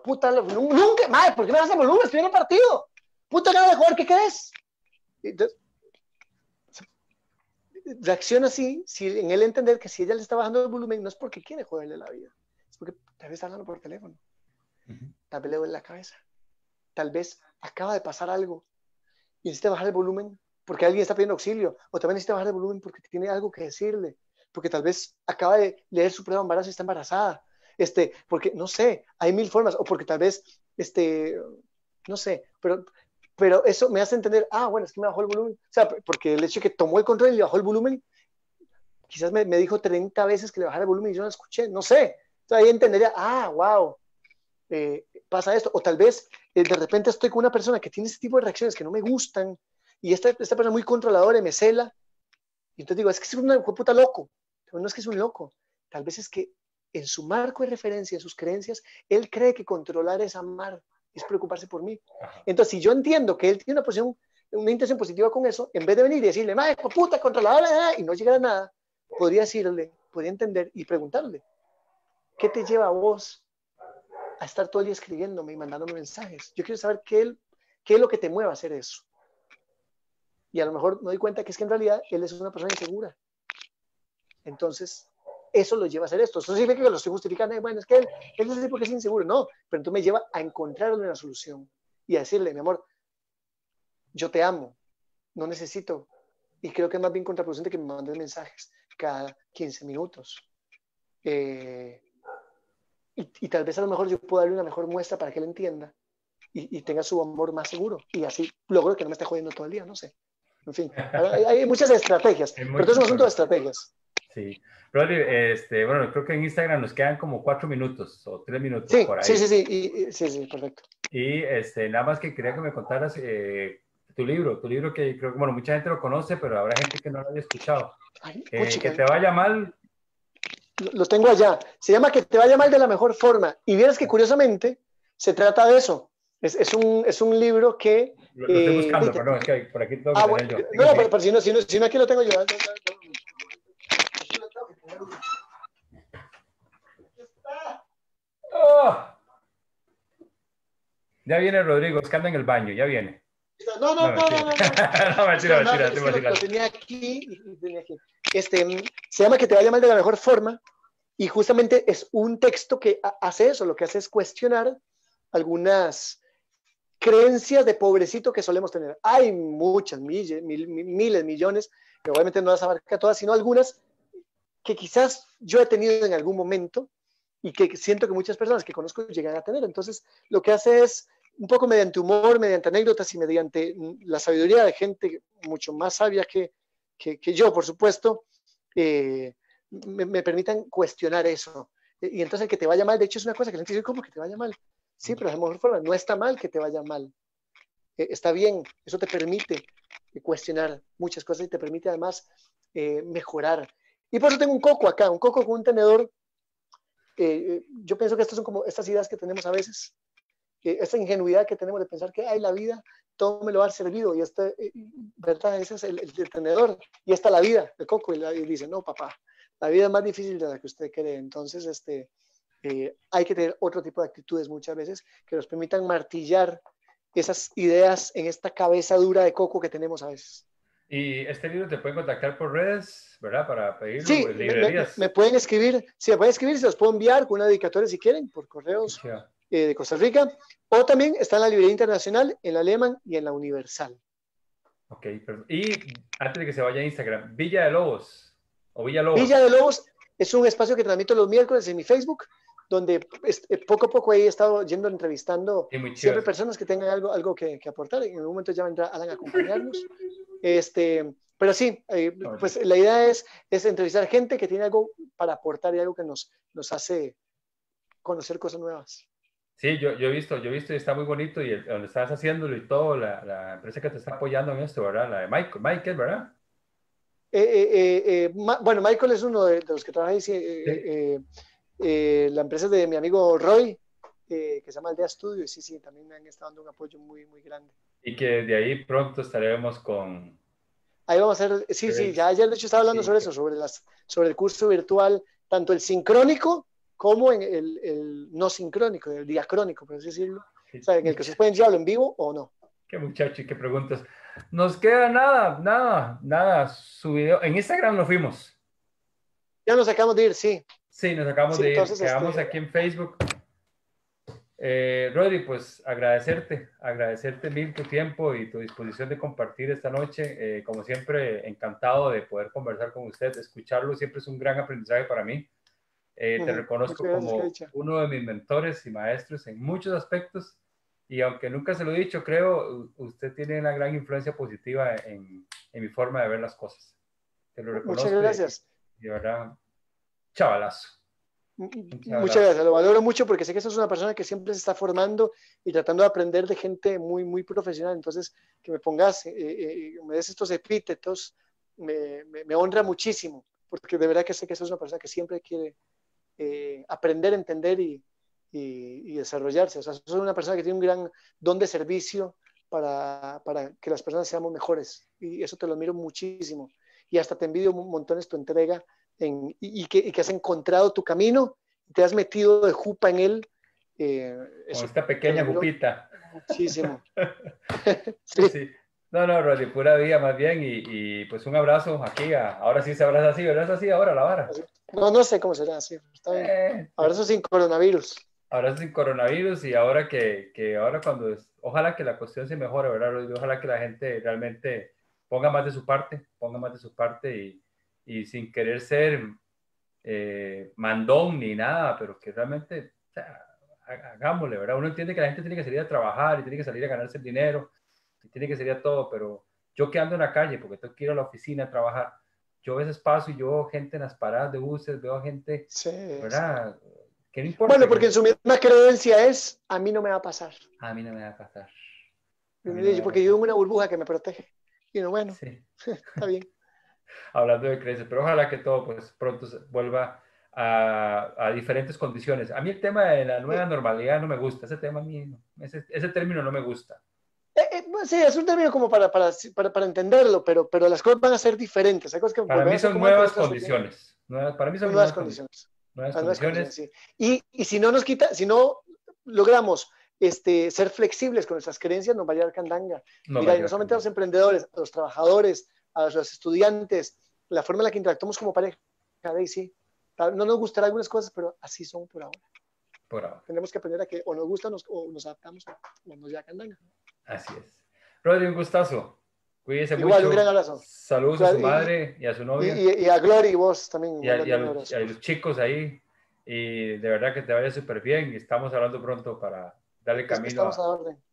Puta, nunca, madre, ¿por qué me bajas el volumen? Estoy en el partido. Puta gana de jugar, ¿qué querés? Entonces, reacciona así, en él entender que si ella le está bajando el volumen, no es porque quiere joderle la vida, es porque tal vez está hablando por teléfono. Tal vez le duele la cabeza. Tal vez acaba de pasar algo y necesita bajar el volumen porque alguien está pidiendo auxilio, o también necesita bajar el volumen porque tiene algo que decirle, porque tal vez acaba de leer su prueba de embarazo y está embarazada, porque no sé, hay mil formas, o porque tal vez, no sé, pero eso me hace entender, bueno, es que me bajó el volumen, o sea, porque el hecho de que tomó el control y le bajó el volumen, quizás me dijo 30 veces que le bajara el volumen y yo no lo escuché, no sé, entonces ahí entendería, wow, pasa esto, o tal vez de repente estoy con una persona que tiene ese tipo de reacciones que no me gustan, y esta persona muy controladora me cela, y entonces digo, es que es un puta loco, pero no es que es un loco, tal vez es que en su marco de referencia, en sus creencias, él cree que controlar es amar, es preocuparse por mí. Entonces, si yo entiendo que él tiene una posición una intención positiva con eso, en vez de venir y decirle, mae, puta, contra la bala, y no llegar a nada, podría decirle, podría entender y preguntarle, ¿qué te lleva a vos a estar todo el día escribiéndome y mandándome mensajes? Yo quiero saber qué es lo que te mueve a hacer eso. Y a lo mejor me doy cuenta que es que en realidad él es una persona insegura. Entonces, eso lo lleva a hacer esto. Eso significa que lo estoy justificando. Bueno, es que él es así porque es inseguro. No, pero entonces me lleva a encontrarle una solución y a decirle, mi amor, yo te amo, no necesito. Y creo que es más bien contraproducente que me mandes mensajes cada 15 minutos. Y tal vez a lo mejor yo puedo darle una mejor muestra para que él entienda y tenga su amor más seguro. Y así logro que no me esté jodiendo todo el día, no sé. En fin, hay muchas estrategias, pero todo es un asunto de estrategias. Sí. Rodri, bueno, creo que en Instagram nos quedan como 4 minutos o 3 minutos Sí, por ahí. sí, perfecto. Y nada más que quería que me contaras tu libro que creo que, bueno, mucha gente lo conoce, pero habrá gente que no lo haya escuchado. Ay, Que te vaya mal. Lo tengo allá. Se llama Que te vaya mal de la mejor forma. Y vieras que curiosamente se trata de eso. Es un libro que... Lo estoy buscando, perdón, es que por aquí tengo que tener bueno, yo. no, pero si no aquí lo tengo yo. ¡Oh! Ya viene Rodrigo, es que anda en el baño, ya viene. No. No, mentira. Lo tenía aquí. Se llama Que te vaya mal de la mejor forma. Y justamente es un texto que hace eso. Lo que hace es cuestionar algunas creencias de pobrecito que solemos tener. Hay muchas, miles, millones, que obviamente no las abarca todas, sino algunas que quizás yo he tenido en algún momento y que siento que muchas personas que conozco llegan a tener. Entonces, lo que hace es, un poco mediante humor, mediante anécdotas y mediante la sabiduría de gente mucho más sabia que yo, por supuesto, me permitan cuestionar eso. Y entonces el que te vaya mal, de hecho es una cosa que la gente dice, ¿cómo que te vaya mal? Sí, pero de la mejor forma, no está mal que te vaya mal. Está bien, eso te permite cuestionar muchas cosas y te permite además mejorar. Y por eso tengo un coco acá, un coco con un tenedor. Yo pienso que estas son como estas ideas que tenemos a veces, esta ingenuidad que tenemos de pensar que la vida, todo me lo ha servido, y ¿verdad? Ese es el tenedor, y esta la vida, el coco, y dice, no, papá, la vida es más difícil de la que usted cree. Entonces, hay que tener otro tipo de actitudes muchas veces que nos permitan martillar esas ideas en esta cabeza dura de coco que tenemos a veces. Y este libro te pueden contactar por redes, ¿verdad? Para pedirlo Sí, en librerías. me pueden escribir, se los puedo enviar con una dedicatoria si quieren, por correos de Costa Rica, o también está en la librería internacional, en la Alemán y en la Universal. Ok, perdón. Y antes de que se vaya a Instagram, Villa de Lobos o Villa Lobos. Villa de Lobos es un espacio que transmito los miércoles en mi Facebook, donde poco a poco he estado entrevistando siempre personas que tengan algo que aportar. En un momento ya vendrá Alan a acompañarnos. Pero sí, pues la idea es entrevistar gente que tiene algo para aportar y algo que nos hace conocer cosas nuevas. Sí, yo he visto y está muy bonito, y donde estás haciéndolo y todo, la empresa que te está apoyando en esto, ¿verdad? La de Michael, ¿verdad? Bueno, Michael es uno de los que trabaja ahí. La empresa de mi amigo Roy, que se llama Aldea Studio, y sí, también me han estado dando un apoyo muy, muy grande. Y que de ahí pronto estaremos con... Ahí vamos a hacer, sí, ya ayer de hecho estaba hablando sobre eso, sobre el curso virtual, tanto el sincrónico como en el no sincrónico, el diacrónico, por así decirlo. O sea, en el que se pueden llevarlo en vivo o no. Qué muchacho y qué preguntas. Nos queda nada. Su video. En Instagram nos fuimos. Ya nos acabamos de ir, sí. Sí, nos acabamos de ir. Entonces, quedamos aquí en Facebook. Rodri, pues agradecerte mil tu tiempo y tu disposición de compartir esta noche. Como siempre, encantado de poder conversar con usted. Escucharlo siempre es un gran aprendizaje para mí. Te reconozco como uno de mis mentores y maestros en muchos aspectos, y aunque nunca se lo he dicho, creo usted tiene una gran influencia positiva en mi forma de ver las cosas. Te lo reconozco. Muchas gracias. Y de verdad, chavalazo. Muchas gracias, lo valoro mucho porque sé que sos una persona que siempre se está formando y tratando de aprender de gente muy, muy profesional. Entonces, que me pongas, me des estos epítetos, me honra muchísimo, porque de verdad que sé que sos una persona que siempre quiere aprender, entender y desarrollarse. O sea, sos una persona que tiene un gran don de servicio para que las personas seamos mejores. Y eso te lo admiro muchísimo. Y hasta te envidio montones tu entrega y que has encontrado tu camino, te has metido de jupa en él. Con Eso esta te lo pequeña admiro jupita. muchísimo. Sí, Sí. sí. No, no, Rodri, pura vida más bien. Pues un abrazo aquí. Ahora sí se abraza así, ¿verdad? Es así ahora la vara. No, no sé cómo será, sí, está bien. Ahora eso sin coronavirus. Ahora sin coronavirus y ahora ahora ojalá que la cuestión se mejore, ¿verdad, Rodri? Ojalá que la gente realmente ponga más de su parte, y sin querer ser mandón ni nada, pero que realmente, o sea, hagámosle, ¿verdad? Uno entiende que la gente tiene que salir a trabajar y tiene que salir a ganarse el dinero y tiene que salir a todo, pero yo que ando en la calle porque tengo que ir a la oficina a trabajar, yo a veces paso y yo veo gente en las paradas de buses, veo gente, Sí, sí. ¿verdad? ¿Qué me importa? Bueno, porque en su misma creencia es, a mí no me va a pasar. A mí no me va a pasar. A mí no me va a Porque yo pasar. vivo en una burbuja que me protege. Y no, bueno, Sí. está bien. Hablando de creencias, pero ojalá que todo pues pronto vuelva a diferentes condiciones. A mí el tema de la nueva normalidad no me gusta, ese tema a mí, ese término no me gusta. Sí, es un término como para entenderlo, pero las cosas van a ser diferentes. Hay cosas que Para volverán mí a ser son como antes, nuevas otras condiciones. Para mí son son nuevas condiciones. nuevas Las nuevas condiciones, condiciones. sí. Y si no nos quita, si no logramos ser flexibles con nuestras creencias, nos va a llevar candanga. No va a Mira, y no llevar solamente a candela. los emprendedores, a los trabajadores, a los estudiantes, la forma en la que interactuamos como pareja, y sí, no nos gustará algunas cosas, pero así son por ahora. Por ahora. Tenemos que aprender a que o nos gusta o nos adaptamos o nos lleva candanga. Así es. Rodri, un gustazo. Cuídese Igual, un gran mucho. abrazo. Saludos a su madre y a su novia. Y a Glory y vos también, Y mandando un abrazo. a los chicos ahí. Y de verdad que te vaya súper bien. Y estamos hablando pronto para darle camino Estamos a la orden.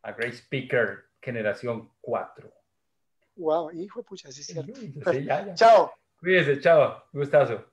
a Great Speaker Generación 4. Wow, hijo de pucha, sí es cierto. Sí, ya, ya. Chao. Cuídese, chao. Gustazo.